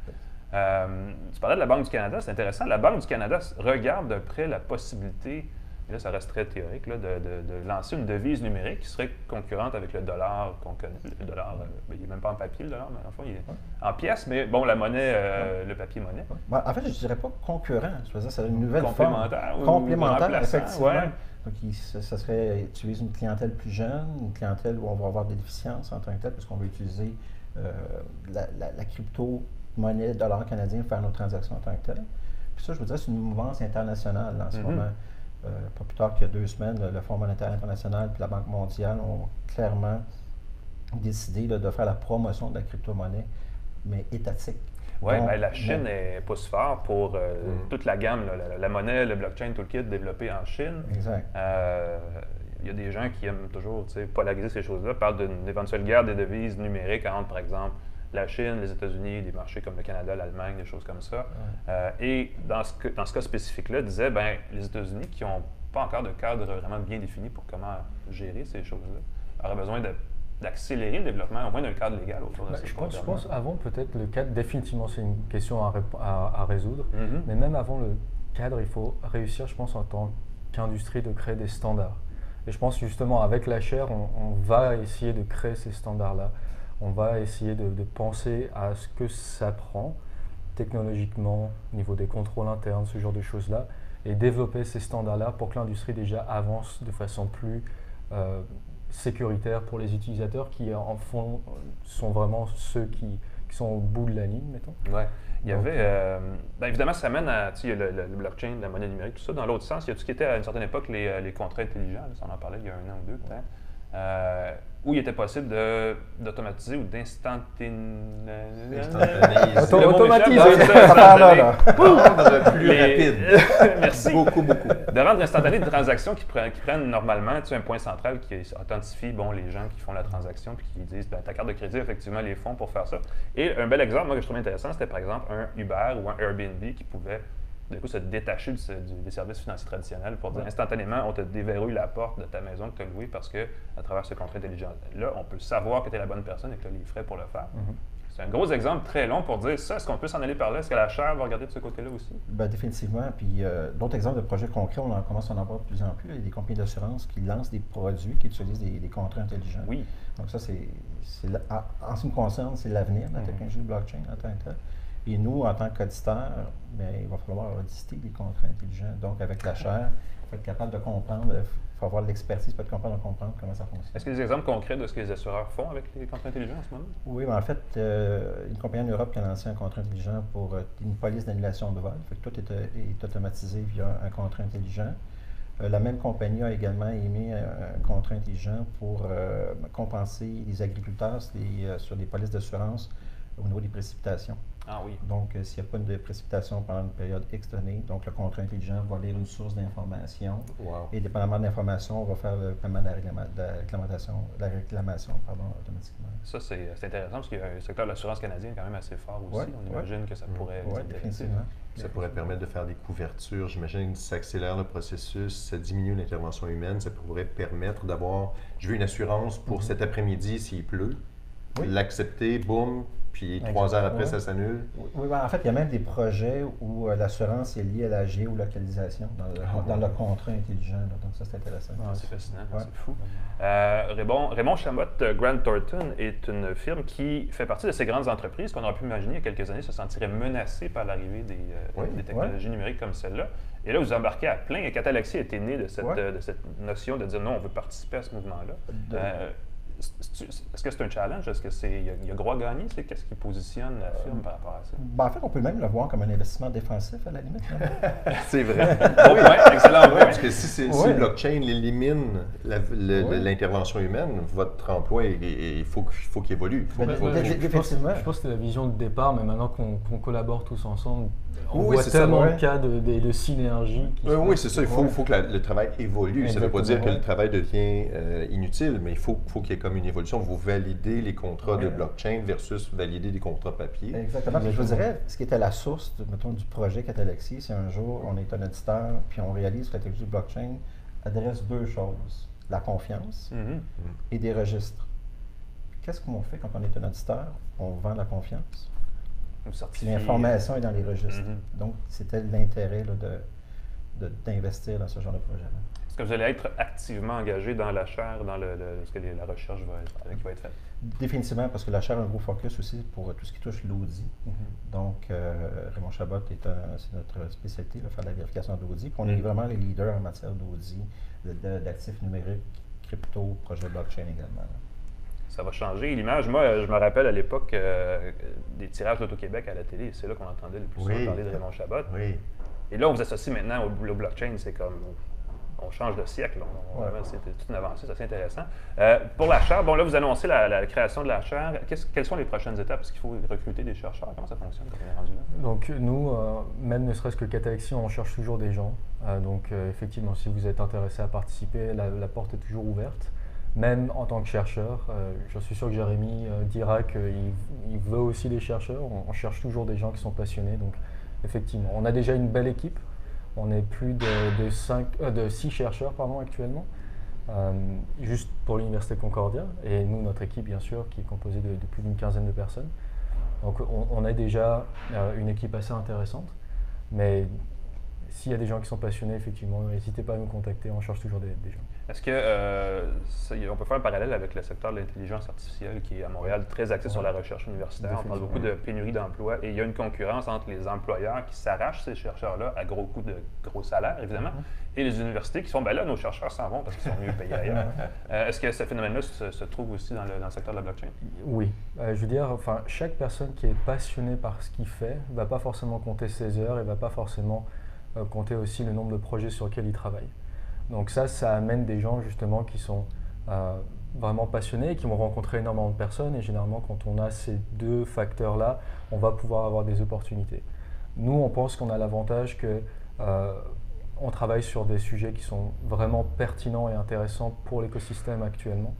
A: Tu parlais de la Banque du Canada, c'est intéressant. La Banque du Canada regarde de près la possibilité, et là ça reste très théorique, là, de lancer une devise numérique qui serait concurrente avec le dollar qu'on connaît. Le dollar, il n'est même pas en papier, le dollar, mais en fait, il est en pièces, mais bon, la monnaie, le papier-monnaie.
C: Ben, en fait, je ne dirais pas concurrent, je veux dire, c'est une nouvelle
A: complémentaire,
C: forme. Complémentaire, effectivement.
A: Ouais.
C: Donc, ça serait utiliser une clientèle plus jeune, une clientèle où on va avoir des déficiences en tant que telle, puisqu'on va utiliser la crypto-monnaie dollar canadien pour faire nos transactions en tant que telle. Puis ça, je vous dirais, c'est une mouvance internationale en ce moment. Pas plus tard qu'il y a 2 semaines, le Fonds monétaire international et la Banque mondiale ont clairement décidé de faire la promotion de la crypto-monnaie, mais étatique.
A: Oui, ben, la Chine est pousse fort pour toute la gamme, la monnaie, le blockchain toolkit développé en Chine.
C: Exact.
A: Il y a des gens qui aiment toujours polariser ces choses-là, parlent d'une éventuelle guerre des devises numériques entre, par exemple, la Chine, les États-Unis, des marchés comme le Canada, l'Allemagne, des choses comme ça. Et dans ce cas spécifique-là, disait, ben, les États-Unis qui n'ont pas encore de cadre vraiment bien défini pour comment gérer ces choses-là, auraient besoin d'accélérer le développement, au moins d'un cadre légal autour de ça.
D: Je pense avant peut-être le cadre, définitivement c'est une question à résoudre, mais même avant le cadre, il faut réussir, je pense, en tant qu'industrie, de créer des standards. Et je pense justement avec la chaire, on va essayer de créer ces standards-là. On va essayer de penser à ce que ça prend technologiquement, au niveau des contrôles internes, ce genre de choses-là, et développer ces standards-là pour que l'industrie déjà avance de façon plus sécuritaire pour les utilisateurs qui, en fond, sont vraiment ceux qui sont au bout de la ligne, mettons.
A: Ouais. Il y avait, évidemment, ça mène à le blockchain, la monnaie numérique, tout ça. Dans l'autre sens, il y a tout ce qui était à une certaine époque les contrats intelligents, là, ça on en parlait il y a 1 an ou 2 peut-être, où il était possible d'automatiser ou
C: Automatiser, ça part là.
B: Rendre plus rapide.
A: Merci.
B: Beaucoup.
A: De rendre instantané des transactions qui prennent normalement un point central qui authentifie les gens qui font la transaction puis qui disent ta carte de crédit, effectivement, les fonds pour faire ça. Et un bel exemple, moi, que je trouvais intéressant, c'était par exemple un Uber ou un Airbnb qui pouvait du coup se détacher des services financiers traditionnels pour dire instantanément, on te déverrouille la porte de ta maison que tu as louée parce que à travers ce contrat intelligent-là, on peut savoir que tu es la bonne personne et que tu as les frais pour le faire. C'est un gros exemple très long pour dire ça. Est-ce qu'on peut s'en aller par là? Est-ce que la chaire va regarder de ce côté-là aussi?
C: Ben, définitivement. Puis d'autres exemples de projets concrets, on commence à en avoir de plus en plus. Il y a des compagnies d'assurance qui lancent des produits qui utilisent des contrats intelligents.
A: Oui.
C: Donc ça, en ce qui me concerne, c'est l'avenir de la technologie blockchain en tant que tel. Et nous, en tant qu'auditeurs, il va falloir auditer les contrats intelligents. Donc, avec la chaire, il faut être capable de comprendre, il faut avoir l'expertise pour être capable de comprendre comment ça fonctionne.
A: Est-ce qu'il y a des exemples concrets de ce que les assureurs font avec les contrats intelligents en ce moment?
C: Oui, en fait, une compagnie en Europe qui a lancé un contrat intelligent pour une police d'annulation de vol. Fait que tout est automatisé via un contrat intelligent. La même compagnie a également émis un contrat intelligent pour compenser les agriculteurs sur des polices d'assurance au niveau des précipitations.
A: Ah oui.
C: Donc, s'il n'y a pas de précipitation pendant une période X donnée, donc le contrat intelligent va lire une source d'information.
B: Wow.
C: Et dépendamment de l'information, on va faire le paiement de la réclamation automatiquement.
A: Ça, c'est intéressant parce que le secteur de l'assurance canadien est quand même assez fort aussi.
C: Ouais,
A: On imagine que ça pourrait
C: Oui,
A: les intéresser.
C: définitivement.
B: Ça pourrait permettre de faire des couvertures. J'imagine que ça accélère le processus, ça diminue l'intervention humaine. Ça pourrait permettre d'avoir, je veux une assurance pour cet après-midi s'il pleut, l'accepter, boum, puis 3 heures après, ça s'annule.
C: Oui, en fait, il y a même des projets où l'assurance est liée à la géolocalisation dans le contrat intelligent. Là. Donc ça, c'est intéressant.
A: C'est fascinant, c'est fou. Raymond Chabot Grant Thornton est une firme qui fait partie de ces grandes entreprises qu'on aurait pu imaginer il y a quelques années se sentiraient menacées par l'arrivée des technologies numériques comme celle-là. Et là, vous embarquez à plein. Et Catalexy était né de cette notion de dire non, on veut participer à ce mouvement-là. Est-ce que c'est un challenge? Est-ce qu'il y a gros à gagner? Qu'est-ce qui positionne la firme par rapport à ça?
C: En fait, on peut même le voir comme un investissement défensif à la limite.
B: C'est vrai.
A: Oui, excellent. Oui.
B: Parce que si le blockchain élimine l'intervention humaine, votre emploi, il faut qu'il évolue.
D: Je pense que c'était la vision de départ, mais maintenant qu'on collabore tous ensemble, on voit
B: c'est
D: tellement
B: ça,
D: de cas de synergie.
B: Oui, c'est ça. Il faut que le travail évolue.
D: Exactement.
B: Ça ne veut pas dire que le travail devient inutile, mais il faut qu'il y ait comme une évolution. Vous validez les contrats de blockchain versus valider des contrats papier.
C: Exactement. Puis je vous dirais, ce qui était la source du projet Catalexy, c'est un jour, on est un auditeur, puis on réalise que la technologie blockchain adresse 2 choses, la confiance et des registres. Qu'est-ce qu'on fait quand on est un auditeur? On vend la confiance. Puis l'information est dans les registres. Donc, c'était l'intérêt d'investir dans ce genre de projet-là.
A: Est-ce que vous allez être activement engagé dans la chaire, dans ce que la recherche qui va être faite?
C: Définitivement, parce que la chaire a un gros focus aussi pour tout ce qui touche l'audit. Donc, Raymond Chabot, c'est notre spécialité, faire la vérification d'audit. Puis on est vraiment les leaders en matière d'audit, d'actifs numériques, crypto, projet blockchain également.
A: Ça va changer l'image. Moi, je me rappelle à l'époque des tirages d'Auto-Québec à la télé. C'est là qu'on entendait le plus souvent parler de Raymond Chabot.
B: Oui.
A: Et là, on vous associe maintenant au blockchain. C'est comme, on change de siècle. C'est toute une avancée. C'est assez intéressant. Pour la chaire, là, vous annoncez la création de la chaire. Quelles sont les prochaines étapes? Est-ce qu'il faut recruter des chercheurs? Comment ça fonctionne quand on est rendu là?
D: Donc, nous, même ne serait-ce que Catalexy, on cherche toujours des gens. Donc, effectivement, si vous êtes intéressé à participer, la porte est toujours ouverte. Même en tant que chercheur, je suis sûr que Jérémy dira qu'il veut aussi des chercheurs. On cherche toujours des gens qui sont passionnés. Donc, effectivement, on a déjà une belle équipe. On est plus de 6 chercheurs actuellement, juste pour l'Université Concordia. Et nous, notre équipe, bien sûr, qui est composée de plus d'une quinzaine de personnes. Donc, on a déjà une équipe assez intéressante. Mais s'il y a des gens qui sont passionnés, effectivement, n'hésitez pas à nous contacter. On cherche toujours des gens.
A: Est-ce qu'on peut faire un parallèle avec le secteur de l'intelligence artificielle qui est à Montréal très axé sur la recherche universitaire? On parle beaucoup de pénurie d'emplois et il y a une concurrence entre les employeurs qui s'arrachent ces chercheurs-là à gros coûts de gros salaires, évidemment, et les universités qui font, là, nos chercheurs s'en vont parce qu'ils sont mieux payés ailleurs. Est-ce que ce phénomène-là se trouve aussi dans le secteur de la blockchain?
D: Oui. Je veux dire, chaque personne qui est passionnée par ce qu'il fait ne va pas forcément compter ses heures et ne va pas forcément compter aussi le nombre de projets sur lesquels il travaille. Donc ça amène des gens justement qui sont vraiment passionnés, qui vont rencontrer énormément de personnes et généralement quand on a ces 2 facteurs-là, on va pouvoir avoir des opportunités. Nous, on pense qu'on a l'avantage que on travaille sur des sujets qui sont vraiment pertinents et intéressants pour l'écosystème actuellement,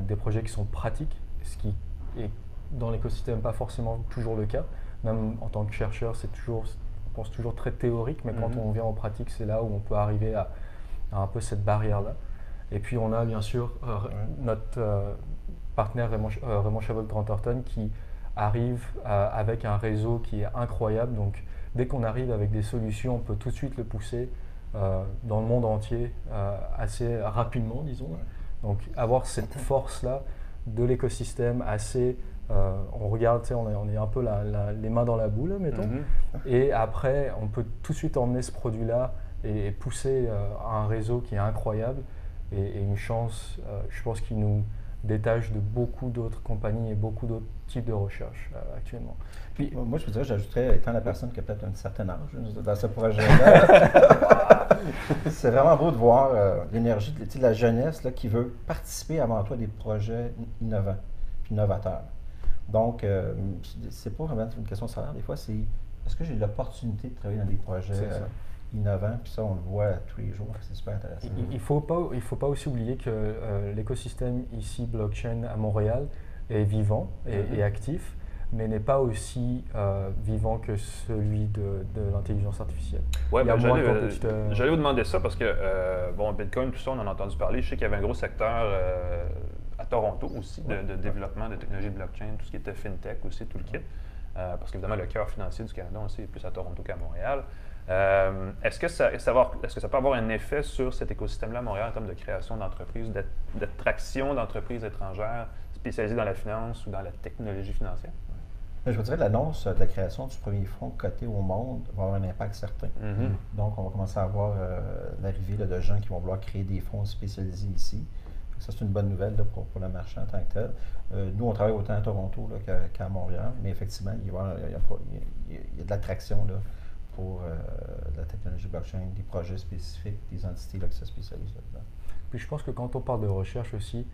D: des projets qui sont pratiques, ce qui est dans l'écosystème pas forcément toujours le cas. Même en tant que chercheur, on pense toujours très théorique, mais quand on vient en pratique, c'est là où on peut arriver à un peu cette barrière-là. Et puis on a bien sûr notre partenaire Raymond Chabot Grant Thornton qui arrive avec un réseau qui est incroyable. Donc, dès qu'on arrive avec des solutions, on peut tout de suite le pousser dans le monde entier assez rapidement, disons. Donc, avoir cette force-là de l'écosystème assez... on regarde, on est un peu les mains dans la boule, mettons. Et après, on peut tout de suite emmener ce produit-là et pousser un réseau qui est incroyable et une chance, je pense, qui nous détache de beaucoup d'autres compagnies et beaucoup d'autres types de recherche actuellement.
C: Puis, moi, je vous dirais, j'ajouterais, étant la personne qui a peut-être un certain âge dans ce projet-là, c'est vraiment beau de voir l'énergie de la jeunesse là, qui veut participer avant tout à des projets innovants, puis innovateurs. Donc, c'est pas vraiment une question de salaire. Des fois, c'est est-ce que j'ai l'opportunité de travailler dans des projets innovants? Puis ça, on le voit tous les jours. C'est super intéressant.
D: Il ne faut pas aussi oublier que l'écosystème ici, blockchain à Montréal, est vivant et actif, mais n'est pas aussi vivant que celui de l'intelligence artificielle.
A: Oui, j'allais vous demander ça parce que, bon, Bitcoin, tout ça, on en a entendu parler. Je sais qu'il y avait un gros secteur à Toronto aussi de développement de technologies blockchain, tout ce qui était fintech aussi, tout le kit. Parce qu'évidemment, le cœur financier du Canada, on sait, est plus à Toronto qu'à Montréal. Est-ce que ça peut avoir un effet sur cet écosystème-là à Montréal en termes de création d'entreprises, d'attraction d'entreprises étrangères spécialisées dans la finance ou dans la technologie financière?
C: Je vous dirais que l'annonce de la création du premier fonds coté au monde va avoir un impact certain. Donc, on va commencer à voir l'arrivée de gens qui vont vouloir créer des fonds spécialisés ici. Ça, c'est une bonne nouvelle là, pour le marché en tant que tel. Nous, on travaille autant à Toronto qu'à Montréal, mais effectivement, il y a de l'attraction pour la technologie blockchain, des projets spécifiques, des entités qui se spécialisent là-dedans.
D: Puis je pense que quand on parle de recherche aussi,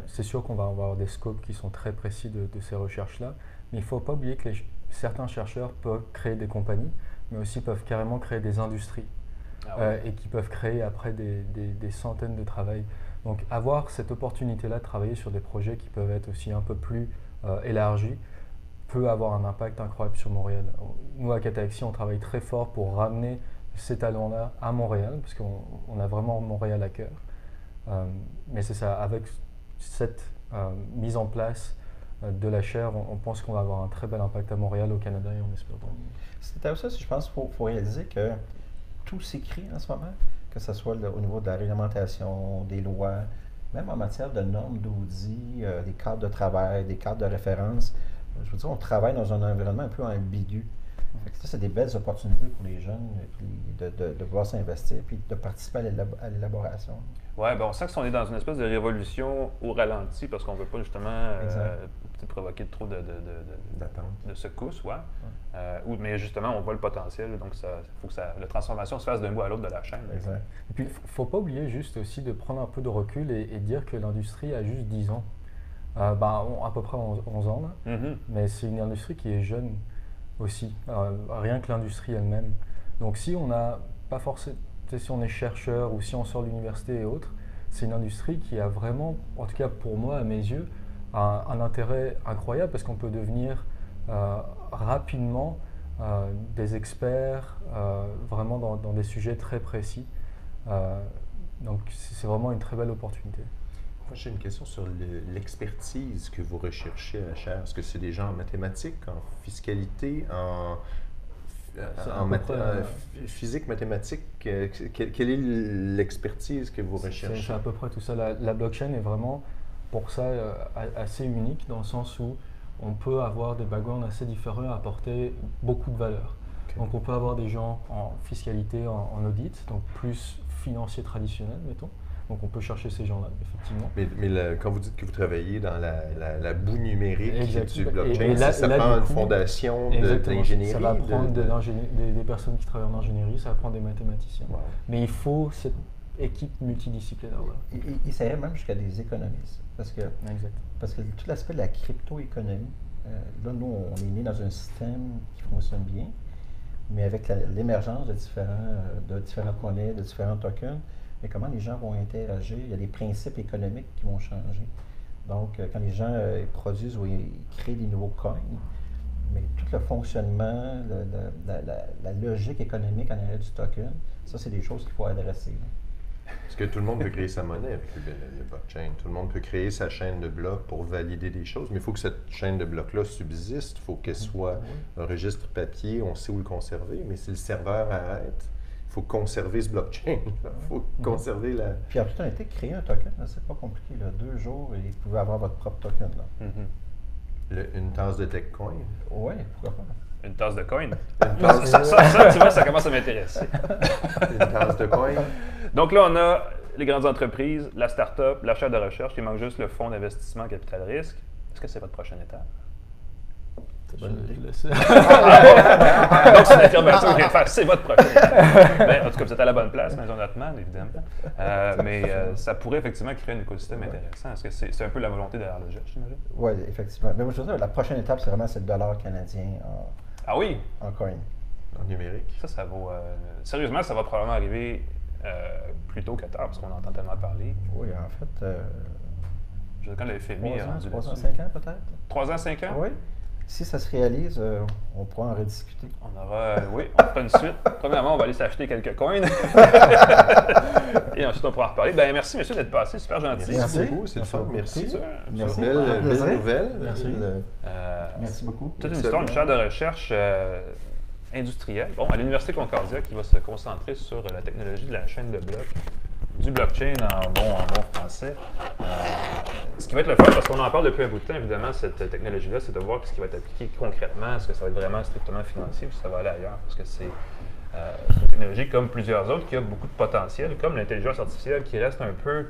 D: c'est sûr qu'on va avoir des scopes qui sont très précis de ces recherches-là, mais il ne faut pas oublier que certains chercheurs peuvent créer des compagnies, mais aussi peuvent carrément créer des industries et qui peuvent créer après des centaines de travails. Donc avoir cette opportunité-là de travailler sur des projets qui peuvent être aussi un peu plus élargis peut avoir un impact incroyable sur Montréal. Nous, à Catalaxy, on travaille très fort pour ramener ces talents-là à Montréal, parce qu'on a vraiment Montréal à cœur. Mais c'est ça, avec cette mise en place de la chaire, on pense qu'on va avoir un très bel impact à Montréal, au Canada, et on espère dans le monde.
C: C'est à ça, je pense qu'il faut réaliser que tout s'écrit en ce moment, que ce soit au niveau de la réglementation, des lois, même en matière de normes, d'audits, des cadres de travail, des cadres de référence. Je veux dire, on travaille dans un environnement un peu ambigu. Ça, c'est des belles opportunités pour les jeunes de pouvoir s'investir et de participer à l'élaboration.
A: Oui, ben on sent qu'on est dans une espèce de révolution au ralenti parce qu'on ne veut pas justement provoquer trop de secousses. Mais justement, on voit le potentiel, donc il faut que la transformation se fasse d'un bout à l'autre de la chaîne.
C: Exact.
D: Et puis, il ne faut pas oublier juste aussi de prendre un peu de recul et dire que l'industrie a juste 10 ans. À peu près 11 ans, mais c'est une industrie qui est jeune aussi, rien que l'industrie elle-même. Donc si on n'a pas forcément, si on est chercheur ou si on sort de l'université et autres, c'est une industrie qui a vraiment, en tout cas pour moi, à mes yeux, un intérêt incroyable parce qu'on peut devenir rapidement des experts vraiment dans des sujets très précis. Donc c'est vraiment une très belle opportunité.
B: Moi, j'ai une question sur l'expertise que vous recherchez à la chaire. Est-ce que c'est des gens en mathématiques, en fiscalité, en physique, mathématiques? Quelle est l'expertise que vous recherchez?
D: C'est à peu près tout ça. La blockchain est vraiment, pour ça, assez unique dans le sens où on peut avoir des backgrounds assez différents et apporter beaucoup de valeur. Okay. Donc on peut avoir des gens en fiscalité, en audit, donc plus financier traditionnel, mettons. Donc, on peut chercher ces gens-là, effectivement.
B: Mais quand vous dites que vous travaillez dans la boue numérique du blockchain,
D: et là,
B: ça prend une fondation d'ingénierie?
D: Ça va prendre des personnes qui travaillent en ingénierie, ça va prendre des mathématiciens. Wow. Mais il faut cette équipe multidisciplinaire.
C: Il sert même jusqu'à des économistes. Parce que tout l'aspect de la crypto-économie, là, nous, on est né dans un système qui fonctionne bien, mais avec l'émergence de différentes monnaies, de différents tokens, mais comment les gens vont interagir, il y a des principes économiques qui vont changer. Donc, quand les gens produisent ou ils créent des nouveaux coins, mais tout le fonctionnement, la logique économique en arrière du token, ça, c'est des choses qu'il faut adresser.
B: Parce que tout le monde peut créer sa monnaie avec le blockchain. Tout le monde peut créer sa chaîne de blocs pour valider des choses, mais il faut que cette chaîne de blocs-là subsiste. Il faut qu'elle soit un registre papier, on sait où le conserver, mais si le serveur arrête, il faut conserver ce blockchain. Il faut conserver la...
C: Puis en tout temps, été créer un token, c'est pas compliqué. Là. 2 jours et vous pouvez avoir votre propre token. Là.
B: Une tasse de TechCoin.
C: Oui, pourquoi pas.
A: Une tasse de coin.
B: tasse-
A: Ça, tu vois, ça commence à m'intéresser.
B: Une tasse de coin.
A: Donc là, on a les grandes entreprises, la start-up, l'achat de recherche. Il manque juste le fonds d'investissement capital risque. Est-ce que c'est votre prochaine étape?
C: Bonne idée.
A: Donc, c'est une affirmation que je viens de faire. C'est votre prochaine étape. Mais, en tout cas, vous êtes à la bonne place, Maison Notman, évidemment. Mais ça pourrait effectivement créer un écosystème intéressant. Est-ce que c'est un peu la volonté derrière le geste, j'imagine?
C: Oui, effectivement. Mais moi, je veux dire, la prochaine étape, c'est vraiment le dollar canadien
A: Ah oui?
C: en coin.
B: En numérique.
A: Ça vaut... sérieusement, ça va probablement arriver plus tôt que tard, parce qu'on entend tellement parler.
C: Oui, en fait,
A: Je veux dire, quand le FMI est rendu
C: 3 ans,
A: là-dessus.
C: 5 ans peut-être.
A: 3 ans, 5 ans?
C: Oui. Si ça se réalise, on pourra en rediscuter.
A: On aura, oui, on fera une suite. Premièrement, on va aller s'acheter quelques coins. Et ensuite, on pourra en reparler. Ben, merci, monsieur, d'être passé. Super gentil.
C: Merci.
B: beaucoup, c'est le fun. Merci.
C: Merci.
B: Belle
C: Plaisir.
B: nouvelle.
C: Merci.
A: Euh,
C: Merci beaucoup.
A: toute une histoire, une chaire de recherche industrielle. Bon, à l'Université Concordia, qui va se concentrer sur la technologie de la chaîne de blocs, du blockchain en bon français. Ce qui va être le fun, parce qu'on en parle depuis un bout de temps, évidemment, cette technologie-là, c'est de voir ce qui va être appliqué concrètement. Est-ce que ça va être vraiment strictement financier ou si ça va aller ailleurs? Parce que c'est une technologie comme plusieurs autres qui a beaucoup de potentiel, comme l'intelligence artificielle qui reste un peu,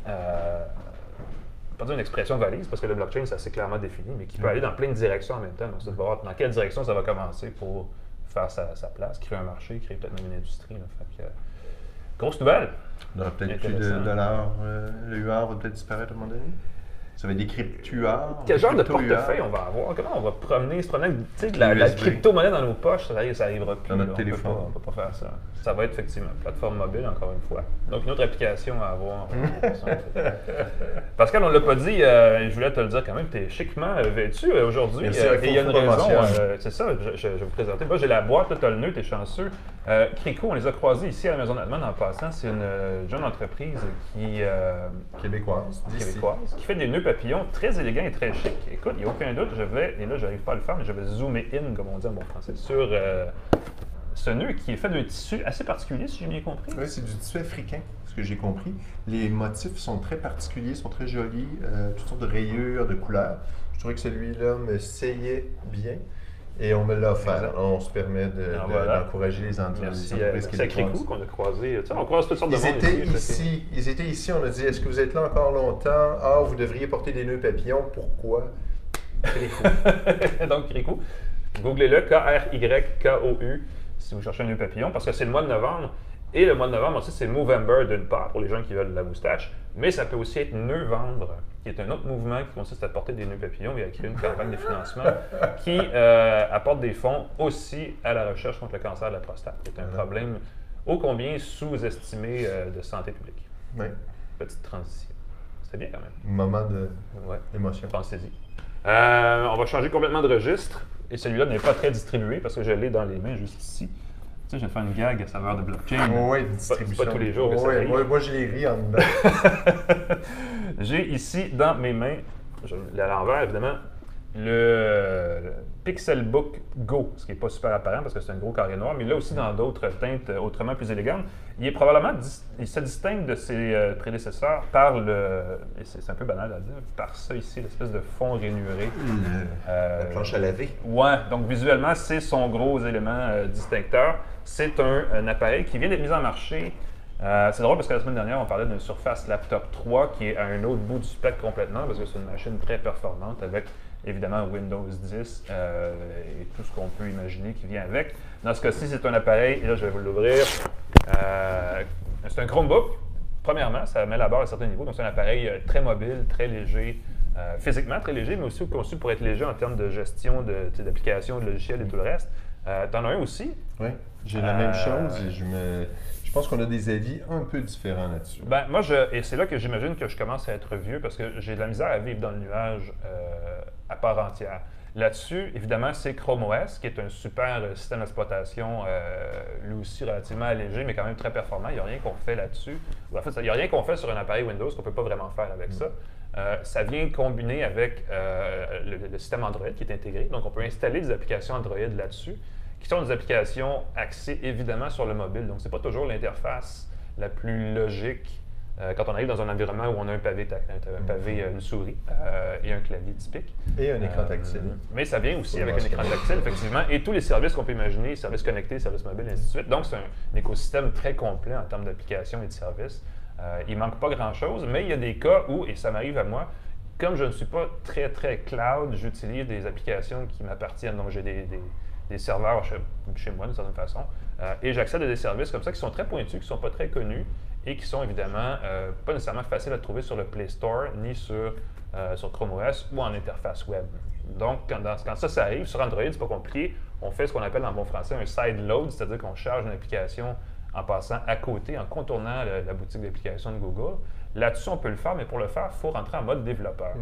A: pas dire une expression valise, parce que le blockchain, c'est assez clairement défini, mais qui peut aller dans plein de directions en même temps. Donc, c'est de voir dans quelle direction ça va commencer pour faire sa place, créer un marché, créer peut-être même une industrie. Là. Fait que, grosse nouvelle!
B: On n'aura peut-être plus de
A: Intéressant.
B: dollars. Le UR va peut-être disparaître à un moment donné. Ça va être des crypto-UR.
A: Quel genre de
B: crypto-UR.
A: portefeuille on va avoir? Comment on va se promener avec de la
B: USB.
A: crypto-monnaie dans nos poches? Ça arrivera plus.
B: Dans notre
A: là.
B: téléphone.
A: On ne peut pas faire ça. Ça va être effectivement une plateforme mobile, encore une fois. Donc, une autre application à avoir. Pascal, on ne l'a pas dit, je voulais te le dire quand même, tu es chiquement vêtu aujourd'hui.
B: Merci,
A: Et il y a une
B: faut
A: raison,
B: mentionner.
A: c'est ça, je vais vous présenter. Moi, j'ai la boîte, là, tu as le nœud, tu es chanceux. Crico, on les a croisés ici à la Maison Notman en passant. C'est une jeune entreprise qui...
B: Québécoise. d'ici.
A: québécoise, qui fait des nœuds papillons très élégants et très chics. Écoute, il n'y a aucun doute, et là, je n'arrive pas à le faire, mais je vais zoomer in, comme on dit en bon français, sur ce nœud qui est fait d'un tissu assez particulier, si j'ai bien compris.
B: Oui, c'est du tissu africain, ce que j'ai compris. Les motifs sont très particuliers, sont très jolis, toutes sortes de rayures, de couleurs. Je trouvais que celui-là me seyait bien et on me l'a offert.
A: Exact.
B: On se permet
A: Alors voilà.
B: d'encourager les
A: Merci
B: entreprises
A: c'est à Crico
B: québécoises.
A: qu'on a croisé. Tu sais, on croise toutes sortes de
B: Ils
A: monde
B: étaient
A: ici.
B: ils étaient ici, on a dit, est-ce que vous êtes là encore longtemps? Ah, vous devriez porter des nœuds papillons, pourquoi? Crico.
A: Donc, Crico, googlez-le, K-R-Y-K-O-U, si vous cherchez un nœud papillon, parce que c'est le mois de novembre. Et le mois de novembre aussi, c'est Movember d'une part, pour les gens qui veulent la moustache, mais ça peut aussi être Nœuvendre, qui est un autre mouvement qui consiste à porter des nœuds papillons et à créer une campagne de financement qui apporte des fonds aussi à la recherche contre le cancer de la prostate, qui est un problème ô combien sous-estimé de santé publique.
B: Oui,
A: Petite transition. C'était bien quand même.
B: moment
A: Ouais.
B: d'émotion.
A: Pensez-y. On va changer complètement de registre. Et celui-là n'est pas très distribué parce que je l'ai dans les mains juste ici. Tu sais, je vais te faire une gag à saveur de blockchain.
B: Oui, une
A: C'est
B: distribution.
A: pas tous les jours que ça arrive.
B: Moi, je les ris en dedans.
A: J'ai ici dans mes mains, je l'ai à l'envers évidemment, le Pixelbook Go, ce qui n'est pas super apparent parce que c'est un gros carré noir, mais là aussi dans d'autres teintes autrement plus élégantes. Il est probablement, il se distingue de ses prédécesseurs par et c'est un peu banal à dire, par ça ici, l'espèce de fond rainuré.
B: La planche à laver.
A: Ouais, donc visuellement, c'est son gros élément distincteur. C'est un appareil qui vient d'être mis en marché. C'est drôle parce que la semaine dernière, on parlait d'une Surface Laptop 3 qui est à un autre bout du spectre complètement parce que c'est une machine très performante avec évidemment Windows 10 et tout ce qu'on peut imaginer qui vient avec. Dans ce cas-ci, c'est un appareil, et là je vais vous l'ouvrir. C'est un Chromebook. Premièrement, ça met la barre à certains niveaux, donc c'est un appareil très mobile, très léger, physiquement très léger, mais aussi conçu pour être léger en termes de gestion d'applications, de logiciels et tout le reste. T'en as un aussi?
B: Oui, j'ai la même chose et je pense qu'on a des avis un peu différents là-dessus.
A: Ben, moi, et c'est là que j'imagine que je commence à être vieux parce que j'ai de la misère à vivre dans le nuage à part entière. Là-dessus, évidemment, c'est Chrome OS, qui est un super système d'exploitation, lui aussi relativement allégé, mais quand même très performant. Il n'y a rien qu'on fait là-dessus. En fait, il n'y a rien qu'on fait sur un appareil Windows qu'on ne peut pas vraiment faire avec ça. Ça vient combiner avec le système Android qui est intégré. Donc, on peut installer des applications Android là-dessus, qui sont des applications axées évidemment sur le mobile. Donc, ce n'est pas toujours l'interface la plus logique quand on arrive dans un environnement où on a un pavé, une souris et un clavier typique.
B: Et un écran tactile.
A: Mais ça vient aussi avec un écran tactile, effectivement, et tous les services qu'on peut imaginer, services connectés, services mobiles, et ainsi de suite. Donc, c'est un écosystème très complet en termes d'applications et de services. Il ne manque pas grand-chose, mais il y a des cas où, et ça m'arrive à moi, comme je ne suis pas très cloud, j'utilise des applications qui m'appartiennent. Donc, j'ai des serveurs chez moi, d'une certaine façon, et j'accède à des services comme ça qui sont très pointus, qui ne sont pas très connus, et qui sont évidemment pas nécessairement faciles à trouver sur le Play Store, ni sur Chrome OS ou en interface web. Donc, quand ça arrive, sur Android, c'est pas compliqué. On fait ce qu'on appelle en bon français un side load, c'est-à-dire qu'on charge une application en passant à côté, en contournant la boutique d'applications de Google. Là-dessus, on peut le faire, mais pour le faire, il faut rentrer en mode développeur.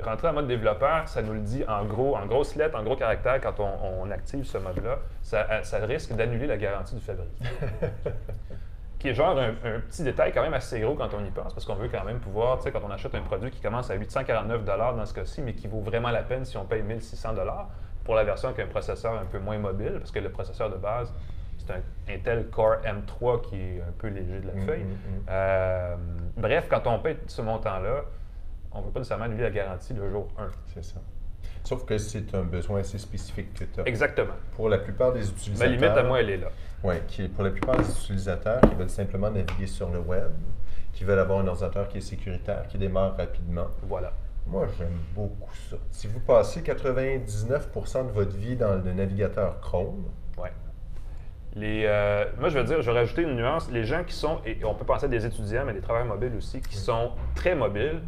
A: Rentrer en mode développeur, ça nous le dit en grosses lettres, en gros caractères, quand on active ce mode-là, ça risque d'annuler la garantie du fabricant. Qui est genre un petit détail quand même assez gros quand on y pense, parce qu'on veut quand même pouvoir, tu sais, quand on achète un produit qui commence à 849 $ dans ce cas-ci, mais qui vaut vraiment la peine si on paye 1600 $ pour la version avec un processeur un peu moins mobile, parce que le processeur de base, c'est un Intel Core M3 qui est un peu léger de la feuille. Bref, quand on paye ce montant-là, on ne veut pas nécessairement annuler la garantie le jour 1.
B: C'est ça. Sauf que c'est un besoin assez spécifique que tu as.
A: Exactement.
B: Pour la plupart des utilisateurs.
A: Ma limite à moi, elle est là.
B: Oui, pour la plupart des utilisateurs qui veulent simplement naviguer sur le web, qui veulent avoir un ordinateur qui est sécuritaire, qui démarre rapidement.
A: Voilà.
B: Moi, j'aime beaucoup ça. Si vous passez 99% de votre vie dans le navigateur Chrome,
A: ouais. Moi, je veux dire, je vais rajouter une nuance. Les gens qui sont, et on peut penser à des étudiants, mais des travailleurs mobiles aussi, qui sont très mobiles,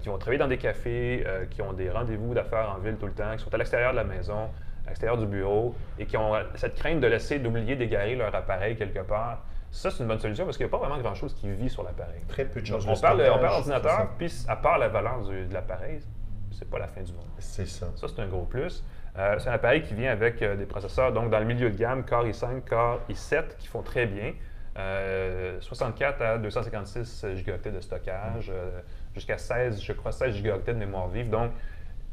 A: qui vont travailler dans des cafés, qui ont des rendez-vous d'affaires en ville tout le temps, qui sont à l'extérieur de la maison, à l'extérieur du bureau, et qui ont cette crainte de d'oublier d'égarer leur appareil quelque part. Ça, c'est une bonne solution parce qu'il n'y a pas vraiment grand-chose qui vit sur l'appareil.
B: Très peu de choses.
A: On parle d'ordinateur, puis à part la valeur de l'appareil, c'est pas la fin du monde.
B: C'est ça. Ça,
A: c'est un gros plus. C'est un appareil qui vient avec des processeurs, donc dans le milieu de gamme, Core i5, Core i7, qui font très bien. 64 à 256 gigaoctets de stockage, jusqu'à 16 gigaoctets de mémoire vive. Donc,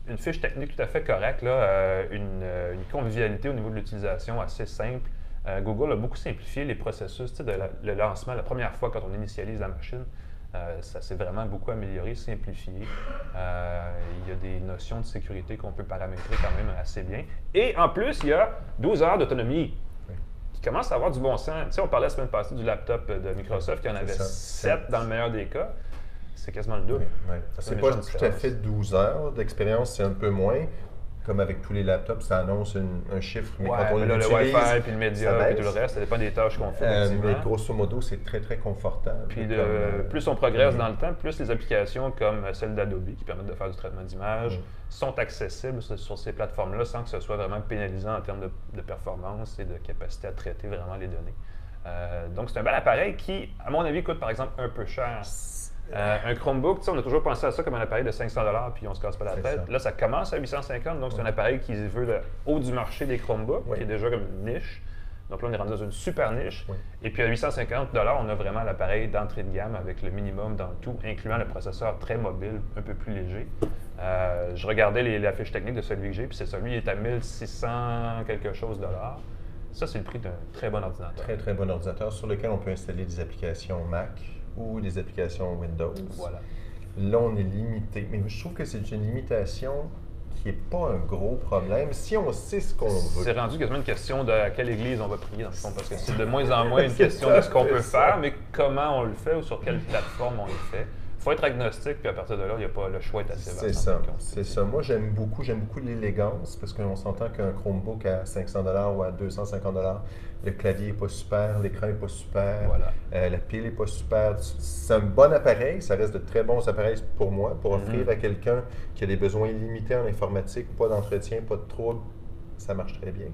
A: une fiche technique tout à fait correcte, là, une convivialité au niveau de l'utilisation assez simple. Google a beaucoup simplifié les processus de le lancement. La première fois, quand on initialise la machine, ça s'est vraiment beaucoup amélioré, simplifié. Il y a des notions de sécurité qu'on peut paramétrer quand même assez bien. Et en plus, il y a 12 heures d'autonomie qui commence à avoir du bon sens. Tu sais, on parlait la semaine passée du laptop de Microsoft, qui en avait 7 dans le meilleur des cas. C'est quasiment le double.
B: Oui. C'est pas tout à fait 12 heures d'expérience, c'est un peu moins. Comme avec tous les laptops, ça annonce un chiffre, mais quand on l'utilise,
A: le Wi-Fi, puis le média, puis tout le reste, ça dépend des tâches qu'on fait.
B: Mais grosso modo, c'est très confortable.
A: Puis plus on progresse dans le temps, plus les applications comme celle d'Adobe, qui permettent de faire du traitement d'image, sont accessibles sur ces plateformes-là sans que ce soit vraiment pénalisant en termes de performance et de capacité à traiter vraiment les données. Donc, c'est un bel appareil qui, à mon avis, coûte par exemple un peu cher. Un Chromebook, on a toujours pensé à ça comme un appareil de 500 $ puis on se casse pas la tête. Là, ça commence à 850 donc c'est un appareil qui veut le haut du marché des Chromebooks, qui est déjà comme une niche. Donc là, on est rendu dans une super niche. Et puis à 850 $, on a vraiment l'appareil d'entrée de gamme avec le minimum dans tout, incluant le processeur très mobile, un peu plus léger. Je regardais la fiche technique de celui que j'ai, puis c'est celui qui est à 1600 quelque chose dollars. Ça, c'est le prix d'un très bon ordinateur.
B: Très bon ordinateur sur lequel on peut installer des applications Mac ou des applications Windows.
A: Voilà.
B: Là, on est limité. Mais je trouve que c'est une limitation qui n'est pas un gros problème si on sait ce qu'on veut.
A: C'est rendu quasiment une question de à quelle église on va prier, dans le fond, parce que c'est de moins en moins une question de ce qu'on peut faire, mais comment on le fait ou sur quelle plateforme on le fait. Il faut être agnostique, puis à partir de là, il n'y a pas le choix est assez vaste.
B: C'est ça. Moi, j'aime beaucoup l'élégance, parce qu'on s'entend qu'un Chromebook à 500 $ ou à 250 $, le clavier n'est pas super, l'écran n'est pas super, la pile n'est pas super. C'est un bon appareil, ça reste de très bons appareils pour moi, pour offrir à quelqu'un qui a des besoins illimités en informatique, pas d'entretien, pas de trouble, ça marche très bien.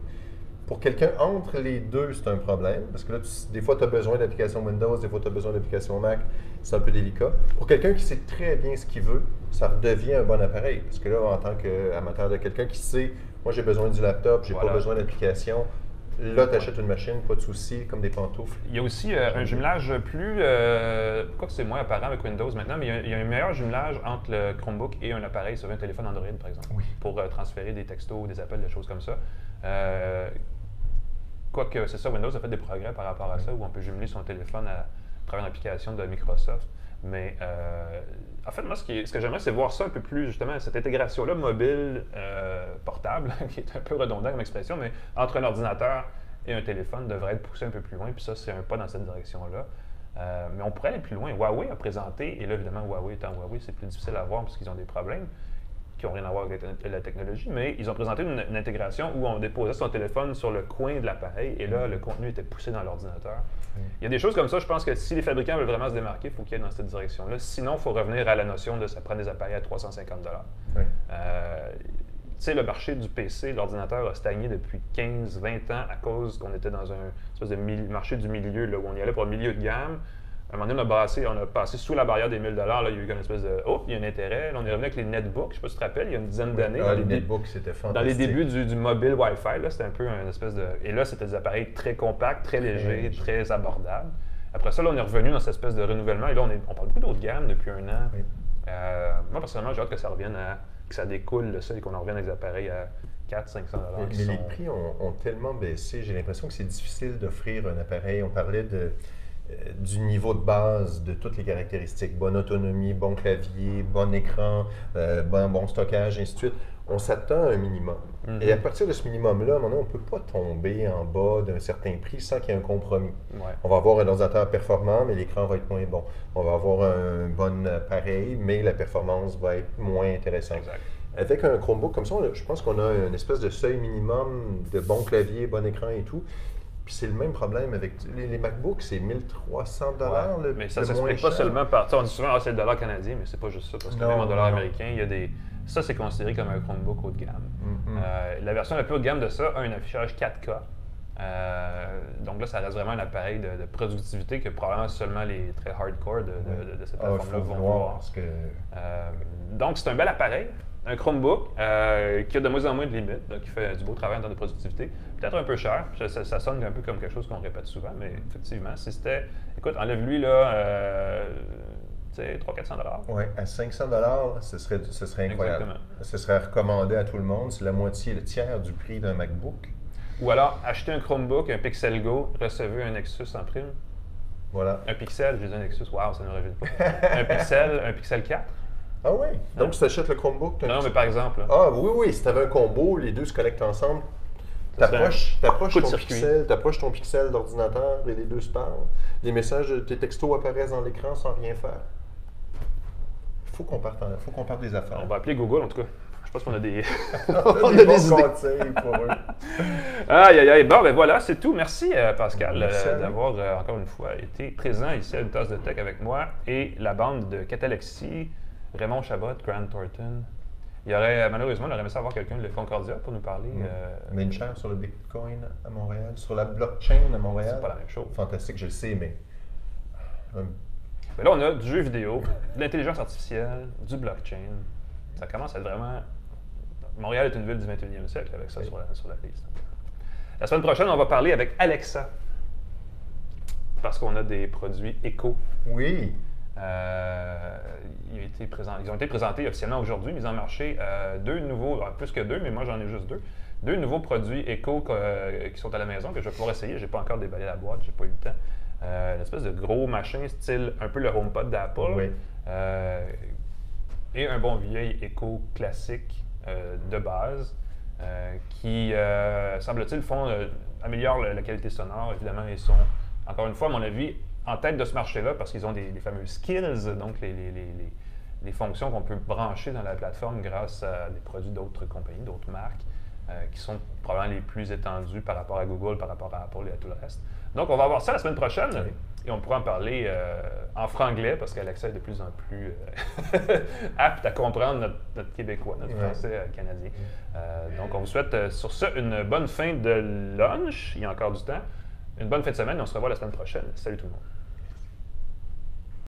B: Pour quelqu'un entre les deux, c'est un problème, parce que là, des fois, tu as besoin d'applications Windows, des fois, tu as besoin d'applications Mac, c'est un peu délicat. Pour quelqu'un qui sait très bien ce qu'il veut, ça redevient un bon appareil. Parce que là, en tant qu'amateur de quelqu'un qui sait, moi j'ai besoin du laptop, j'ai pas besoin d'application, là tu achètes une machine, pas de souci, comme des pantoufles.
A: Il y a aussi un jumelage plus, quoi que c'est moins apparent avec Windows maintenant, mais il y a un meilleur jumelage entre le Chromebook et un appareil sur un téléphone Android, par exemple, pour transférer des textos, des appels, des choses comme ça. Quoique, c'est ça, Windows a fait des progrès par rapport à ça, où on peut jumeler son téléphone à travers une application de Microsoft. Mais en fait, moi, ce que j'aimerais, c'est voir ça un peu plus, justement, cette intégration-là mobile, portable, qui est un peu redondant comme expression, mais entre un ordinateur et un téléphone devrait être poussé un peu plus loin. Puis ça, c'est un pas dans cette direction-là. Mais on pourrait aller plus loin. Huawei a présenté, et là, évidemment, Huawei étant Huawei, c'est plus difficile à voir parce qu'ils ont des problèmes qui n'ont rien à voir avec la technologie, mais ils ont présenté une intégration où on déposait son téléphone sur le coin de l'appareil et là, le contenu était poussé dans l'ordinateur. Il y a des choses comme ça, je pense que si les fabricants veulent vraiment se démarquer, il faut qu'ils aillent dans cette direction-là. Sinon, il faut revenir à la notion de ça prend des appareils à 350 $. Tu sais, le marché du PC, l'ordinateur a stagné depuis 15-20 ans à cause qu'on était dans un espèce de marché du milieu, là, où on y allait pour le milieu de gamme. À un moment donné, on a passé sous la barrière des 1000 $. Là, il y a eu une espèce de « Oh, il y a un intérêt ». Là, on est revenu avec les netbooks, je ne sais pas si tu te rappelles, il y a une dizaine d'années.
B: Les netbooks, c'était fantastique.
A: Dans les débuts du mobile Wi-Fi, là, c'était un peu une espèce de... Et là, c'était des appareils très compacts, très légers, très abordables. Après ça, là, on est revenu dans cette espèce de renouvellement. Et là, on parle beaucoup d'autres gammes depuis un an. Moi, personnellement, j'ai hâte que ça revienne que ça découle de ça et qu'on en revienne avec des appareils à 400-500 $.
B: Mais les prix ont tellement baissé. J'ai l'impression que c'est difficile d'offrir un appareil. On parlait du niveau de base de toutes les caractéristiques, bonne autonomie, bon clavier, bon écran, bon stockage, ainsi de suite. On s'attend à un minimum. Et à partir de ce minimum-là, on ne peut pas tomber en bas d'un certain prix sans qu'il y ait un compromis. On va avoir un ordinateur performant, mais l'écran va être moins bon. On va avoir un bon appareil, mais la performance va être moins intéressante.
A: Exact.
B: Avec un Chromebook comme ça, je pense qu'on a une espèce de seuil minimum de bon clavier, bon écran et tout. Puis c'est le même problème avec les MacBooks, c'est 1300 $.
A: Mais ça ne s'explique pas seulement par... On dit souvent c'est le dollar canadien, mais c'est pas juste ça. Parce que même en dollar américain, il y a des... Ça, c'est considéré comme un Chromebook haut de gamme. La version la plus haut de gamme de ça a un affichage 4K. Donc là, ça reste vraiment un appareil de productivité que probablement seulement les très hardcore de cette plateforme-là vont voir. Donc, c'est un bel appareil. Un Chromebook qui a de moins en moins de limites, donc qui fait du beau travail en termes de productivité. Peut-être un peu cher, ça sonne un peu comme quelque chose qu'on répète souvent, mais effectivement, si c'était... Écoute, enlève-lui là, tu sais, 300-400 $.
B: Oui, à 500 $, ce serait incroyable.
A: Exactement.
B: Ce serait recommandé à tout le monde. C'est la moitié, le tiers du prix d'un MacBook.
A: Ou alors, achetez un Chromebook, un Pixel Go, recevez un Nexus en prime.
B: Voilà.
A: Un Pixel, j'ai dit un Nexus, waouh, ça ne rajoute pas. un Pixel 4.
B: Ah oui? Donc, si tu achètes le Chromebook...
A: Non, mais par exemple. Là.
B: Ah oui, si tu avais un combo, les deux se connectent ensemble, t'approches ton pixel d'ordinateur et les deux se parlent. Les messages, tes textos apparaissent dans l'écran sans rien faire. Faut qu'on parte des affaires.
A: On va appeler Google, en tout cas. Je pense qu'on a des...
B: on a des conseils pour eux.
A: Aïe. Bon, ben voilà, c'est tout. Merci, Pascal,
B: d'avoir,
A: encore une fois, été présent ici à une tasse de tech avec moi et la bande de Catalexi, Raymond Chabot, Grant Thornton. Malheureusement, on aurait aimé savoir quelqu'un de Concordia pour nous parler.
B: Mais une chaire sur le Bitcoin à Montréal, sur la blockchain à Montréal.
A: C'est pas la même chose.
B: Fantastique, je le sais, mais...
A: Mais là, on a du jeu vidéo, de l'intelligence artificielle, du blockchain. Ça commence à être vraiment... Montréal est une ville du 21e siècle avec ça sur la liste. La semaine prochaine, on va parler avec Alexa. Parce qu'on a des produits éco.
B: Oui.
A: Ils ont été présentés officiellement aujourd'hui, mis en marché deux nouveaux, plus que deux, mais moi j'en ai juste deux. Deux nouveaux produits éco qui sont à la maison que je vais pouvoir essayer. Je n'ai pas encore déballé la boîte, j'ai pas eu le temps. Une espèce de gros machin style un peu le HomePod d'Apple.
B: Oui.
A: Et un bon vieil éco classique de base qui, semble-t-il, améliorent la qualité sonore. Évidemment, ils sont, encore une fois, à mon avis, en tête de ce marché-là parce qu'ils ont les fameux skills, donc les fonctions qu'on peut brancher dans la plateforme grâce à des produits d'autres compagnies, d'autres marques, qui sont probablement les plus étendues par rapport à Google, par rapport à Apple et à tout le reste. Donc, on va voir ça la semaine prochaine et on pourra en parler en franglais parce qu'Alexa est de plus en plus apte à comprendre notre québécois, notre français canadien. Donc, on vous souhaite sur ça une bonne fin de lunch. Il y a encore du temps. Une bonne fin de semaine et on se revoit la semaine prochaine. Salut tout le monde.